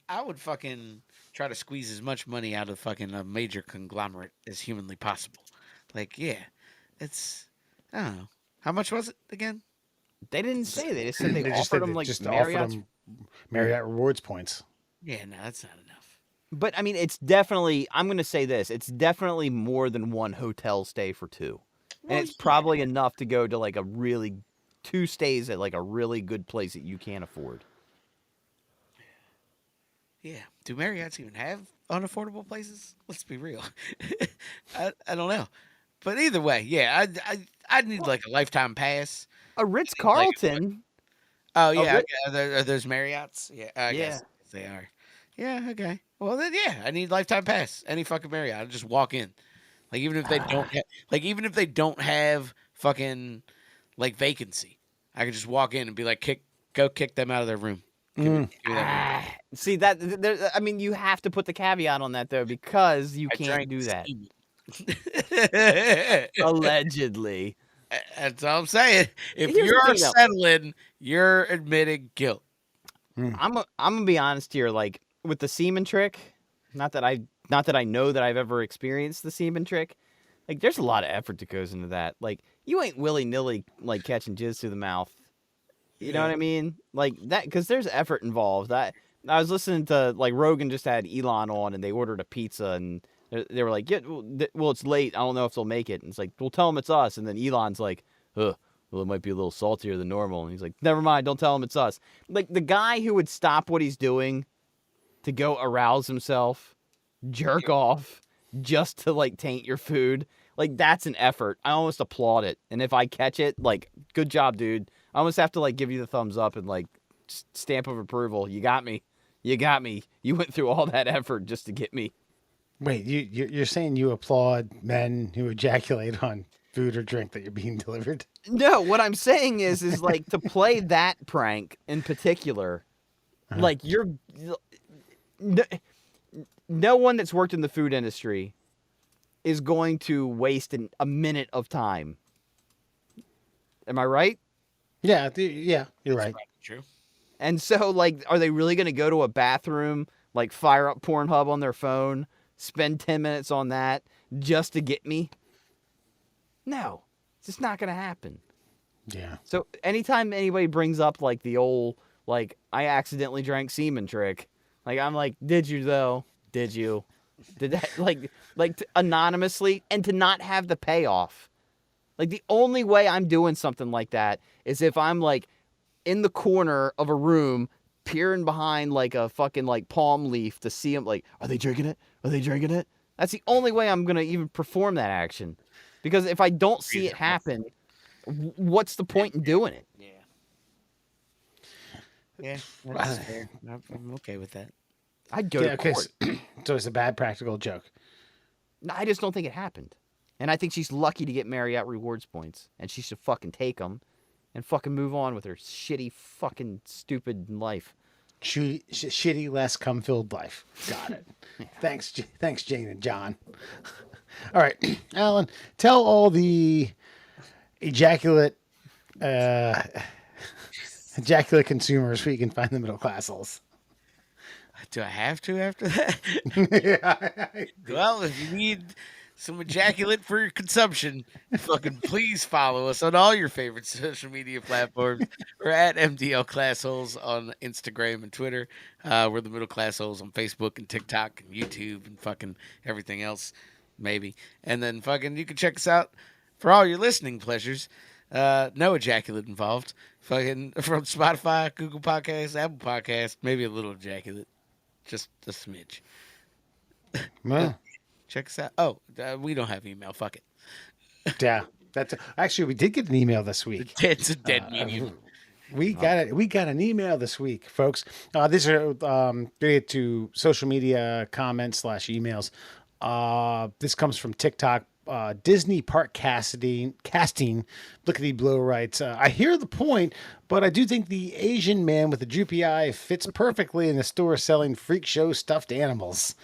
I would fucking try to squeeze as much money out of fucking a major conglomerate as humanly possible. Like, yeah, I don't know. How much was it again? They didn't say. They just said they, They offered them like offered Marriott's. them Marriott rewards points. Yeah, no, that's not enough. But I mean, it's definitely. I'm going to say this. It's definitely more than one hotel stay for two, and it's probably enough to go to like a really 2 stays at like a really good place that you can't afford. Yeah. Do Marriotts even have unaffordable places? Let's be real. I don't know. But either way, yeah, I need like a lifetime pass. A Ritz Carlton. Oh yeah, Ritz- are those Marriotts? Yeah, I guess they are. Yeah, okay. Well then, yeah, I need lifetime pass. Any fucking Marriott, I'll just walk in. Like even if they don't have fucking like vacancy, I could just walk in and be like, go kick them out of their room. Give me that room. See that? I mean, you have to put the caveat on that though, because you can't drank do that. semen. Allegedly. That's all I'm saying. If Here's the you're thing, though. settling, you're admitting guilt. I'm gonna be honest here. Like with the semen trick, not that I know that I've ever experienced the semen trick. Like there's a lot of effort that goes into that. Like you ain't willy nilly like catching jizz through the mouth. You know what I mean? Like that, because there's effort involved. I was listening to like Rogan just had Elon on, and they ordered a pizza, and they were like, "Yeah, well, it's late. I don't know if they'll make it." And it's like, "Well, tell them it's us." And then Elon's like, "Ugh, well, it might be a little saltier than normal. And he's like, never mind, don't tell him it's us. Like, the guy who would stop what he's doing to go arouse himself, jerk off, just to, like, taint your food, like, that's an effort. I almost applaud it. And if I catch it, like, good job, dude. I almost have to, like, give you the thumbs up and, like, stamp of approval. You got me. You got me. You went through all that effort just to get me. Wait, you're saying you applaud men who ejaculate on food or drink that you're being delivered? No, what I'm saying is like, to play that prank in particular, like, you're no one that's worked in the food industry is going to waste a minute of time. Am I right? Yeah, yeah, you're right. Probably true. And so, like, are they really going to go to a bathroom, like, fire up Pornhub on their phone, spend 10 minutes on that just to get me? No, it's just not going to happen. Yeah. So anytime anybody brings up, like, the old, like, I accidentally drank semen trick, like, I'm like, did you though? Did you? Did that, anonymously, and to not have the payoff? Like, the only way I'm doing something like that is if I'm, like, in the corner of a room peering behind, like, a fucking, like, palm leaf to see them, like, are they drinking it? Are they drinking it? That's the only way I'm going to even perform that action. Because if I don't see it happen, what's the point in doing it? Yeah. Yeah, that's fair. I'm okay with that. I'd go to court. So it's a bad practical joke. No, I just don't think it happened. And I think she's lucky to get Marriott rewards points. And she should fucking take them and fucking move on with her shitty, fucking, stupid life. Shitty, less cum-filled life. Got it. Yeah. Thanks, Jane and John. All right, Alan, tell all the ejaculate consumers where you can find the middle class holes. Do I have to after that? Yeah. Well, if you need some ejaculate for your consumption, fucking please follow us on all your favorite social media platforms. We're at MDL Classholes on Instagram and Twitter. We're the Middle Class Holes on Facebook and TikTok and YouTube and fucking everything else, maybe. And then fucking you can check us out for all your listening pleasures. No ejaculate involved. Fucking from Spotify, Google Podcasts, Apple Podcasts, maybe a little ejaculate. Just a smidge. Well, Check us out. Oh, we don't have email. Fuck it. yeah. Actually, we did get an email this week. It's a dead medium. We got an email this week, folks. These are related to social media comments / emails. This comes from TikTok. Disney Park casting Blickety Blow writes, I hear the point, but I do think the Asian man with the droopy eye fits perfectly in the store selling freak show stuffed animals.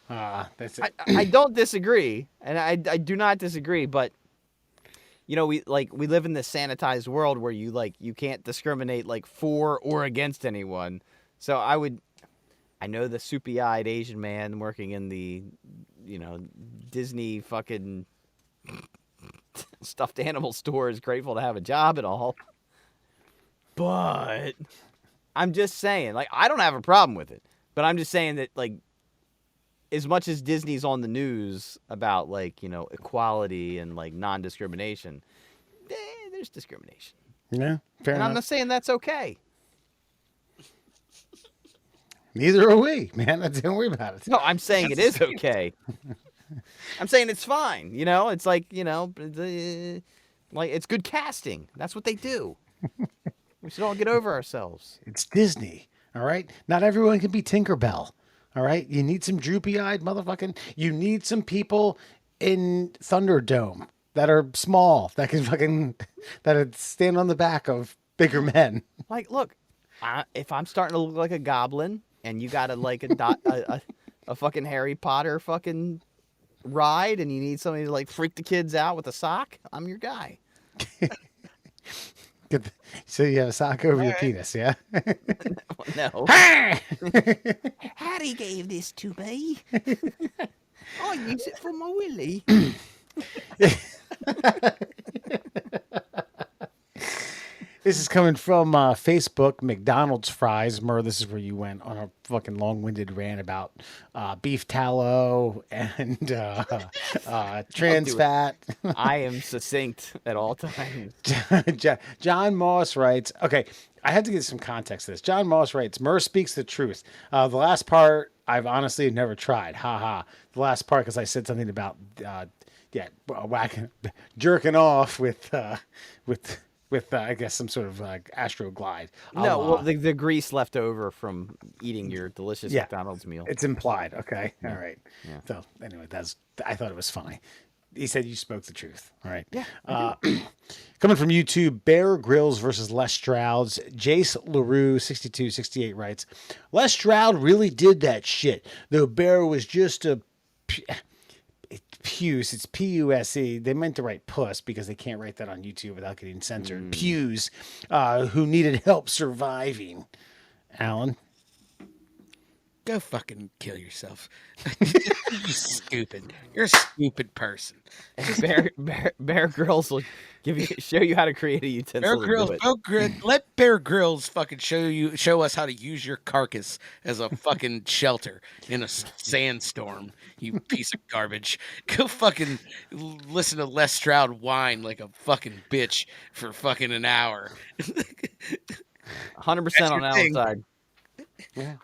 That's it. I don't disagree, and I do not disagree, but you know, we live in this sanitized world where you can't discriminate, like, for or against anyone. So I know the soupy-eyed Asian man working in the, you know, Disney fucking stuffed animal store is grateful to have a job and all. But I'm just saying, like, I don't have a problem with it. But I'm just saying that, like, as much as Disney's on the news about, like, you know, equality and, like, non-discrimination, there's discrimination. Yeah, fair And enough. I'm not saying that's okay. Neither are we, man. Don't worry about it. No, I'm saying it is okay. I'm saying it's fine. You know, it's like, you know, like, it's good casting. That's what they do. We should all get over ourselves. It's Disney, all right? Not everyone can be Tinkerbell, all right? You need some droopy-eyed motherfucking... You need some people in Thunderdome that are small, that can fucking... that stand on the back of bigger men. Like, look, if I'm starting to look like a goblin and you got a fucking Harry Potter fucking ride and you need somebody to, like, freak the kids out with a sock, I'm your guy. Good. So you have a sock over your penis, yeah? No. Harry gave this to me. I use it for my willy. This is coming from Facebook, McDonald's fries. Murr, this is where you went on a fucking long-winded rant about beef tallow and trans do it. fat. I am succinct at all times. John Moss writes, okay, I had to get some context to this. John Moss writes, Murr speaks the truth. The last part, I've honestly never tried. Ha ha. The last part, because I said something about, whacking, jerking off with I guess some sort of Astroglide. No, well, the grease left over from eating your delicious Yeah. McDonald's meal. It's implied. Okay. All right. Yeah. So anyway, I thought it was funny. He said you spoke the truth. All right. Yeah, Coming from YouTube, Bear Grylls versus Les Strouds. Jace LaRue, 6268 writes, Les Stroud really did that shit. Though Bear was just a Puce. It's P-U-S-E. They meant to write puss because they can't write that on YouTube without getting censored. Pews, who needed help surviving. Alan? Go fucking kill yourself. You're stupid. You're a stupid person. Bear Grylls will show you how to create a utensil. Bear to Grylls, do it. let Bear Grylls fucking show us how to use your carcass as a fucking shelter in a sandstorm. You piece of garbage. Go fucking listen to Les Stroud whine like a fucking bitch for fucking an hour. 100% on That's your Alan's thing. side. Yeah.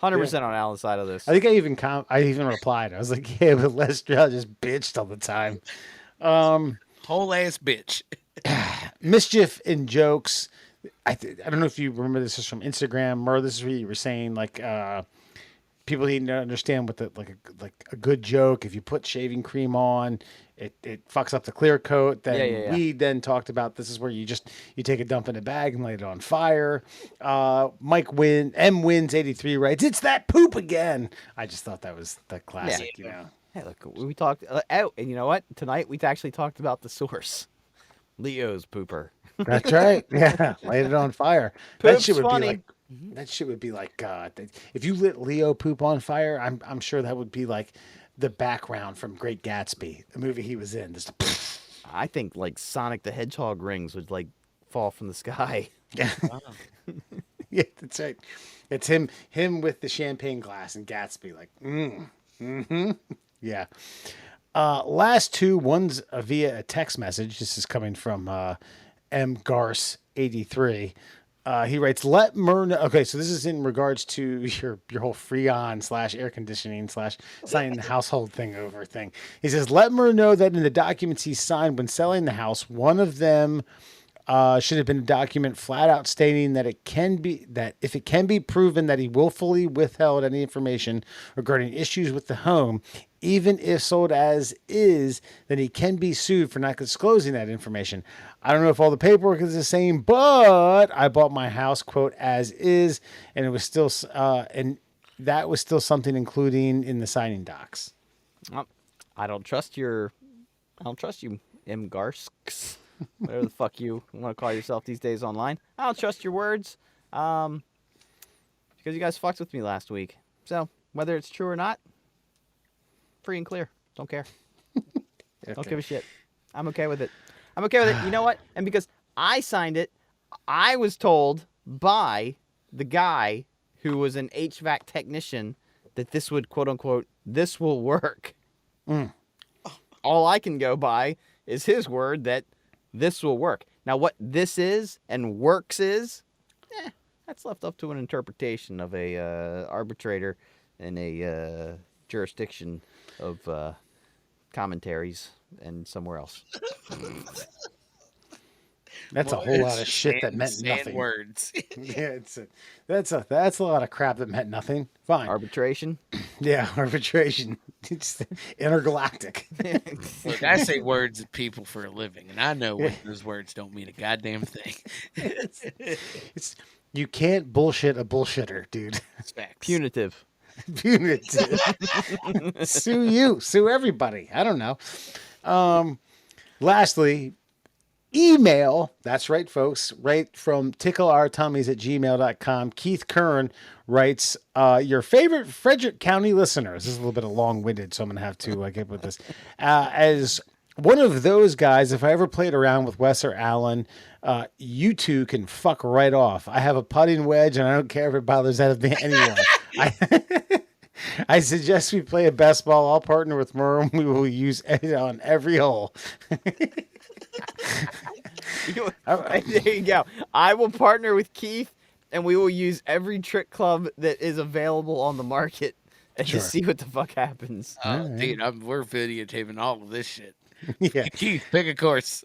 100% on Alan's side of this. I think I even replied. I was like, yeah, but Les Stroud just bitched all the time. Whole ass bitch. Mischief and jokes. I don't know if you remember this is from Instagram, or this is where you were saying like people need to understand what like a good joke. If you put shaving cream on, it fucks up the clear coat. Then Yeah. we then talked about this is where you take a dump in a bag and light it on fire. Mike wins 83 writes, it's that poop again. I just thought that was the classic, you know. Hey, look, we talked. And you know what? Tonight we actually talked about the source, Leo's pooper. That's right. Yeah, light it on fire. That Poop's shit would funny. be like. That shit would be like if you lit Leo poop on fire. I'm sure that would be like the background from Great Gatsby, the movie he was in. Just I think like Sonic the Hedgehog rings would like fall from the sky. yeah, yeah, that's right. It's him with the champagne glass and Gatsby like yeah. Last two, one's via a text message. This is coming from M Garce 83. He writes, let Murr know. Okay, so this is in regards to your whole Freon / air conditioning / signing the household thing over thing. He says, let Murr know that in the documents he signed when selling the house, one of them should have been a document flat out stating that if it can be proven that he willfully withheld any information regarding issues with the home, even if sold as is, then he can be sued for not disclosing that information. I don't know if all the paperwork is the same, but I bought my house, quote, as is, and it was still, and that was still something including in the signing docs. I don't trust you, M. Garsks. Whatever the fuck you want to call yourself these days online. I don't trust your words. Because you guys fucked with me last week. So, whether it's true or not, free and clear. Don't care. Don't give a shit. I'm okay with it. You know what? And because I signed it, I was told by the guy who was an HVAC technician that this would, quote unquote, this will work. All I can go by is his word that this will work. Now, what this is and works is, that's left up to an interpretation of a arbitrator in a jurisdiction of commentaries and somewhere else. That's a whole lot of shit that meant nothing. Words. Yeah, that's a lot of crap that meant nothing. Fine. Arbitration? Yeah, arbitration. It's intergalactic. Look, I say words to people for a living, and I know what those words don't mean a goddamn thing. It's you can't bullshit a bullshitter, dude. It's facts. Punitive. Punitive. Sue everybody. I don't know. Lastly, email. That's right, folks. Right from tickleourtummies@gmail.com. Keith Kern writes, your favorite Frederick County listeners. This is a little bit of long-winded, so I'm going to have to get with this. As one of those guys, if I ever played around with Wes or Alan, you two can fuck right off. I have a putting wedge, and I don't care if it bothers anyone. I, I suggest we play a best ball. I'll partner with Merle. We will use it on every hole. There you go. I will partner with Keith, and we will use every trick club that is available on the market and Sure. just see what the fuck happens. Oh, dude, we're videotaping all of this shit. Yeah. Keith, pick a course.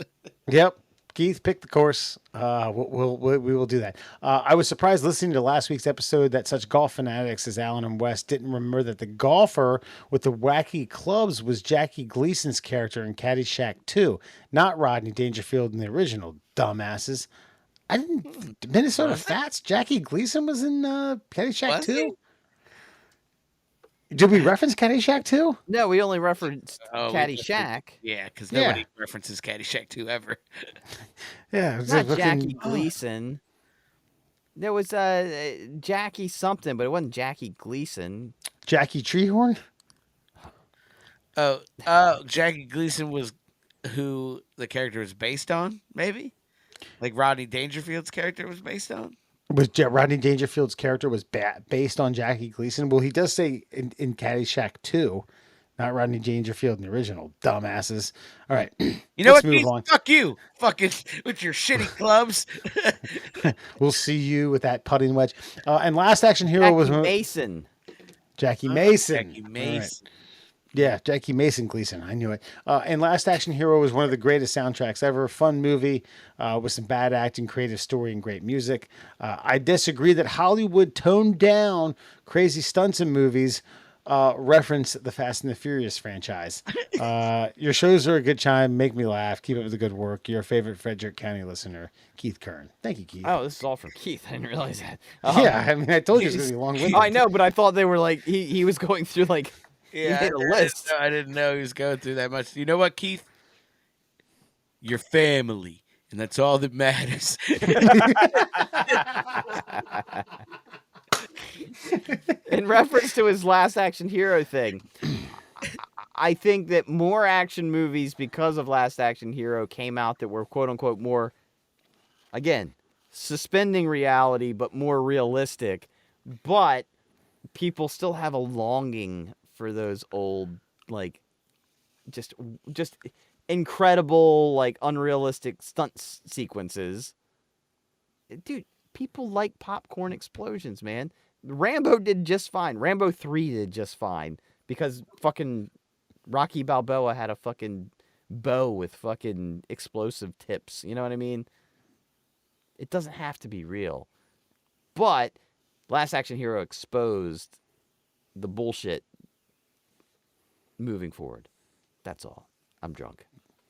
Yep. Keith, pick the course. We will do that. I was surprised listening to last week's episode that such golf fanatics as Alan and Wes didn't remember that the golfer with the wacky clubs was Jackie Gleason's character in Caddyshack 2, not Rodney Dangerfield in the original. Dumbasses. I didn't. Minnesota Fats. Jackie Gleason was in Caddyshack Was 2. he? Did we reference Caddyshack 2? No, we only referenced Oh, we Caddyshack. Yeah, because Yeah. nobody references Caddyshack 2 ever. Yeah, it was Not like Jackie fucking- Gleason. There was Jackie something, but it wasn't Jackie Gleason. Jackie Treehorn. Oh, Jackie Gleason was who the character was based on, maybe? Like Rodney Dangerfield's character was based on? Was Rodney Dangerfield's character was based on Jackie Gleason? Well, he does say in Caddyshack 2, not Rodney Dangerfield in the original. Dumbasses. All right. You know Let's what? move Keith? on. Fuck you. Fucking with your shitty clubs. We'll see you with that putting wedge. And Last Action Hero Jackie was Mason. Jackie Mason. Jackie All right. Mason. Yeah, Jackie Mason Gleason. I knew it. And Last Action Hero was one of the greatest soundtracks ever. Fun movie with some bad acting, creative story, and great music. I disagree that Hollywood toned down crazy stunts in movies. Reference the Fast and the Furious franchise. Your shows are a good time. Make me laugh. Keep up with the good work. Your favorite Frederick County listener, Keith Kern. Thank you, Keith. Oh, this is all for Keith. I didn't realize that. Yeah, I mean, I told you it was going to be long winded. I know, but I thought they were like he was going through like he made a list. I didn't know he was going through that much. You know what, Keith? Your family. And that's all that matters. In reference to his Last Action Hero thing, I think that more action movies because of Last Action Hero came out that were quote unquote more, again, suspending reality but more realistic. But people still have a longing for those old, like, just incredible, like, unrealistic stunt sequences. Dude, people like popcorn explosions, man. Rambo did just fine. Rambo 3 did just fine because fucking Rocky Balboa had a fucking bow with fucking explosive tips. You know what I mean? It doesn't have to be real. But Last Action Hero exposed the bullshit moving forward. That's all. I'm drunk.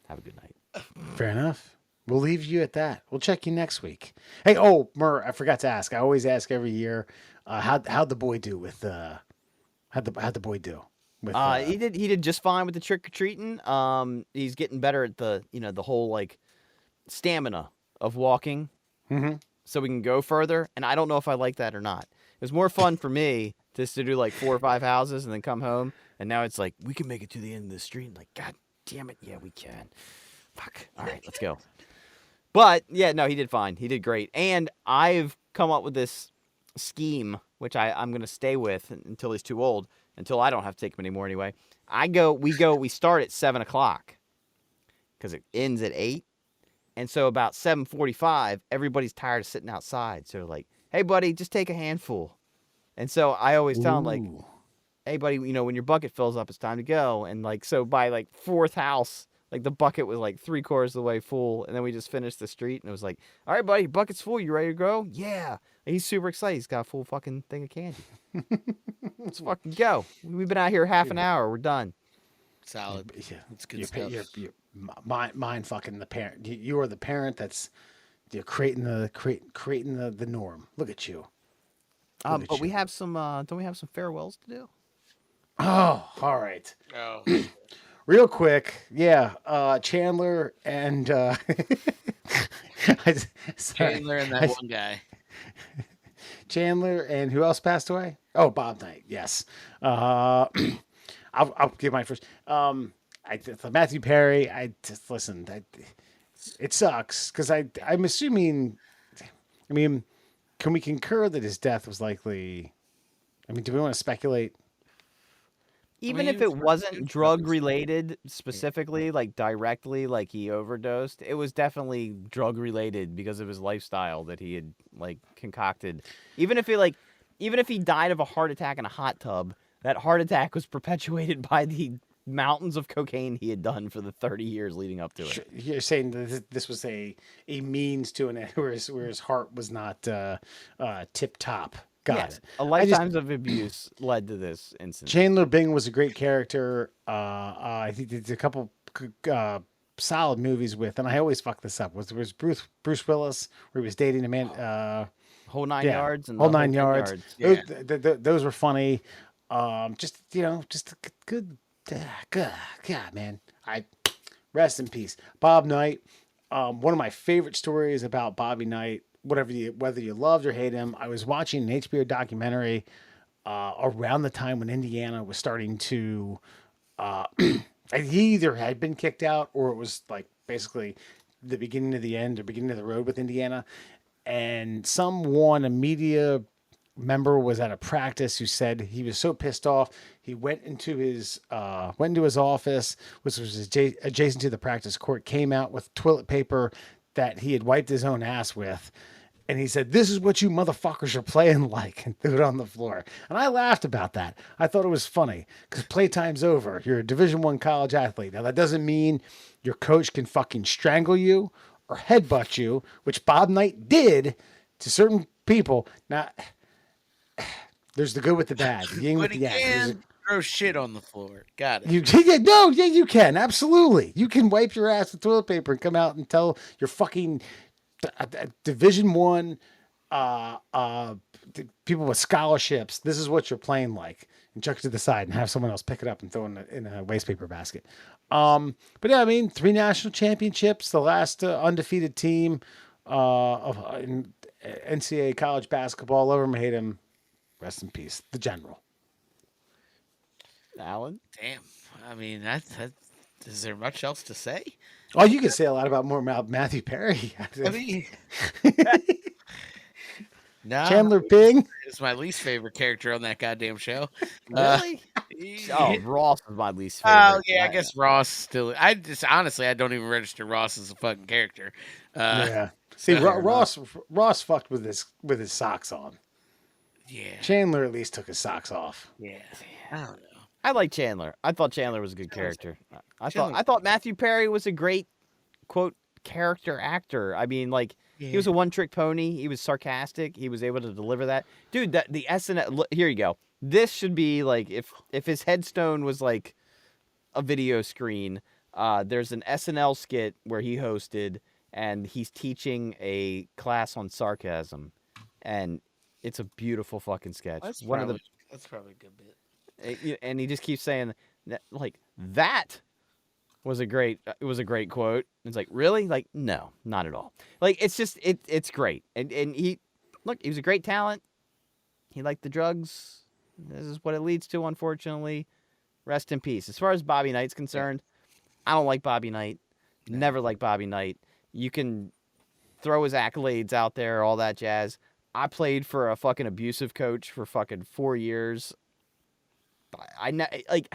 Have a good night. Fair enough. We'll leave you at that. We'll check you next week. Hey, Murr, I forgot to ask. I always ask every year. How'd the boy do with how'd the boy do? With, He did just fine with the trick or treating. He's getting better at the the whole like stamina of walking, so we can go further. And I don't know if I like that or not. It was more fun for me just to do like 4 or 5 houses and then come home. And now it's like we can make it to the end of the street. And like, God damn it, yeah, we can. Fuck. All right, let's go. But yeah, no, he did fine. He did great. And I've come up with this scheme, which I'm gonna stay with until he's too old. Until I don't have to take him anymore anyway. We start at 7:00 because it ends at 8. And so about 7:45, everybody's tired of sitting outside. So like, hey buddy, just take a handful. And so I always tell him like, Ooh. hey buddy, when your bucket fills up, it's time to go. And like, so by like 4th house, like the bucket was like 3/4 of the way full. And then we just finished the street and it was like, all right, buddy, your bucket's full. You ready to go? Yeah. And he's super excited. He's got a full fucking thing of candy. Let's fucking go. We've been out here half an hour. We're done. Solid. Yeah, It's good stuff. you're mind fucking the parent. You are the parent that's creating the norm. Look at you. Look at But we you. have some, don't we have some farewells to do? Oh, all right. Oh. Real quick, yeah. Chandler and sorry. Chandler and that one guy. Chandler and who else passed away? Oh, Bob Knight. Yes. I'll give my first. Matthew Perry. I just listen. It sucks because I'm assuming. I mean, can we concur that his death was likely? I mean, do we want to speculate? Even he if was it working wasn't on drug drugs. related specifically, like directly, like he overdosed, it was definitely drug related because of his lifestyle that he had like concocted. Even if even if he died of a heart attack in a hot tub, that heart attack was perpetuated by the mountains of cocaine he had done for the 30 years leading up to it. You're saying that this was a means to an end, where his heart was not tip top. Got Yes, it. a I just lifetimes of abuse led to this incident. Chandler Bing was a great character. I think he did a couple solid movies with, and I always fuck this up. Was Bruce Willis where he was dating a man? Whole nine Yeah, yards and whole the nine 10 yards. Yeah. Those were funny. Just just a good, good, God, man. I rest in peace, Bob Knight. One of my favorite stories about Bobby Knight. Whether you loved or hate him, I was watching an HBO documentary around the time when Indiana was starting to. He either had been kicked out or it was like basically the beginning of the end or beginning of the road with Indiana. And a media member was at a practice who said he was so pissed off he went into his office, which was adjacent to the practice court, came out with toilet paper that he had wiped his own ass with. And he said, "This is what you motherfuckers are playing like," and threw it on the floor. And I laughed about that. I thought it was funny because playtime's over. You're a Division I college athlete. Now that doesn't mean your coach can fucking strangle you or headbutt you, which Bob Knight did to certain people. Now, there's the good with the bad, the yin with But he the yang. There's can throw shit on the floor. Got it. you can absolutely. You can wipe your ass with toilet paper and come out and tell your fucking Division I people with scholarships, this is what you're playing like, and chuck it to the side and have someone else pick it up and throw it in a waste paper basket. But yeah, I mean, 3 national championships, the last undefeated team in NCAA college basketball. Love him or hate him, rest in peace, the general. Alan? Damn. I mean, that. Is there much else to say? Oh, you could say a lot about Matthew Perry. I mean, no. Chandler Bing. Is my least favorite character on that goddamn show. Really? Oh, Yeah. Ross was my least favorite. Oh yeah, I guess Ross still. I just honestly, I don't even register Ross as a fucking character. Yeah. See, fair Ross fucked with his socks on. Yeah, Chandler at least took his socks off. yeah. I don't know. I like Chandler. I thought Chandler was a good character. I Chandler- thought Matthew Perry was a great quote character actor. I mean, like he was a one-trick pony. He was sarcastic. He was able to deliver that. Dude, the SNL. Here you go. This should be like if his headstone was like a video screen. There's an SNL skit where he hosted, and he's teaching a class on sarcasm, and it's a beautiful fucking sketch. That's One probably, of that's probably a good bit. and he just keeps saying that, like that was a great quote. It's like, really? Like, no, not at all. Like, it's just it's great. And he was a great talent. He liked the drugs. This is what it leads to, unfortunately. Rest in peace. As far as Bobby Knight's concerned, I don't like Bobby Knight. Never liked Bobby Knight. You can throw his accolades out there, all that jazz. I played for a fucking abusive coach for fucking 4 years. Like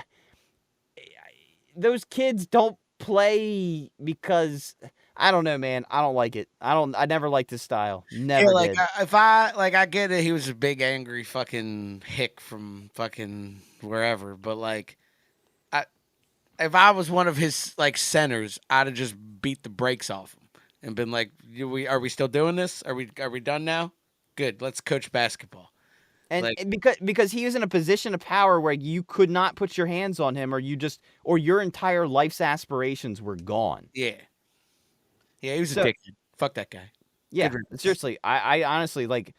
those kids don't play because I don't know, man. I don't like it. I never liked his style. Never Yeah, did. I get it. He was a big angry fucking hick from fucking wherever, but like, if I was one of his like centers, I'd have just beat the brakes off him and been like, "Are we still doing this? Are we done now? Good, let's coach basketball." And like- because he was in a position of power where you could not put your hands on him, or your entire life's aspirations were gone. Yeah, he was So- addicted. Fuck that guy. Yeah, Good riddance. seriously. I honestly like.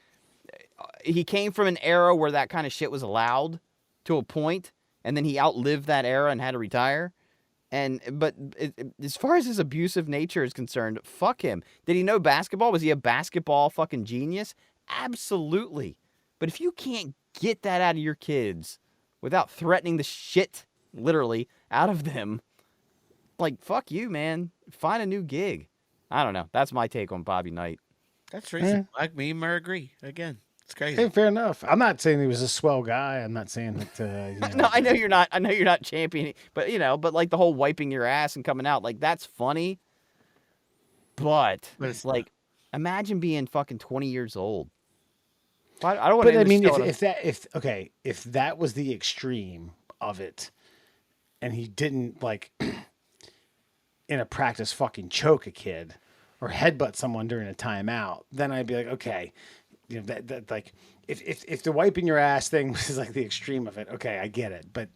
He came from an era where that kind of shit was allowed to a point, and then he outlived that era and had to retire. But as far as his abusive nature is concerned, fuck him. Did he know basketball? Was he a basketball fucking genius? Absolutely. But if you can't get that out of your kids without threatening the shit, literally, out of them, like, fuck you, man. Find a new gig. I don't know. That's my take on Bobby Knight. That's reasonable. Like me and Murray agree. Again, it's crazy. Hey, fair enough. I'm not saying he was a swell guy. I'm not saying that. No, I know you're not. I know you're not championing, but but like the whole wiping your ass and coming out, like that's funny. But But it's like, imagine being fucking 20 years old. I don't want But to. I mean, if that was the extreme of it, and he didn't like in a practice fucking choke a kid or headbutt someone during a timeout, then I'd be like, okay, that like if the wiping your ass thing was like the extreme of it, okay, I get it. But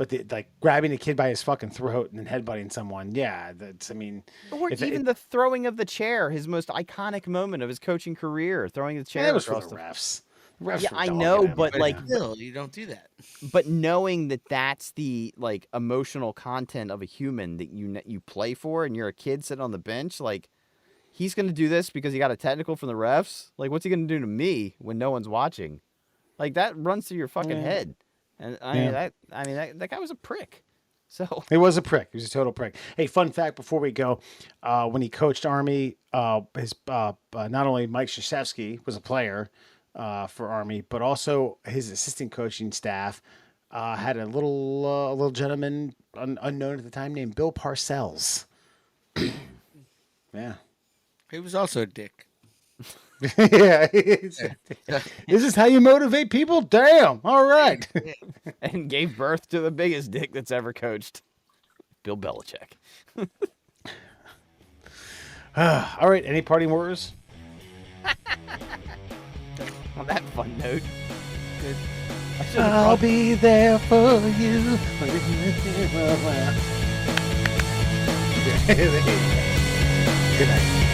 the like grabbing a kid by his fucking throat and then headbutting someone, yeah, that's Or if even the throwing of the chair, his most iconic moment of his coaching career, throwing the chair that was for across the the. refs. The refs Yeah, were I dogging know, him. but like, still, you don't do that. but knowing that that's the like emotional content of a human that you play for, and you're a kid sitting on the bench, like he's gonna do this because he got a technical from the refs. Like, what's he gonna do to me when no one's watching? Like that runs through your fucking head. And that guy was a prick. So He was a prick. He was a total prick. Hey, fun fact before we go, when he coached Army, his not only Mike Krzyzewski was a player for Army, but also his assistant coaching staff had a little gentleman unknown at the time named Bill Parcells. Yeah. He was also a dick. Yeah. This is how you motivate people? Damn. All right. and gave birth to the biggest dick that's ever coached, Bill Belichick. All right. Any parting words? On that fun note, Good. I should have I'll be there for you. Good night.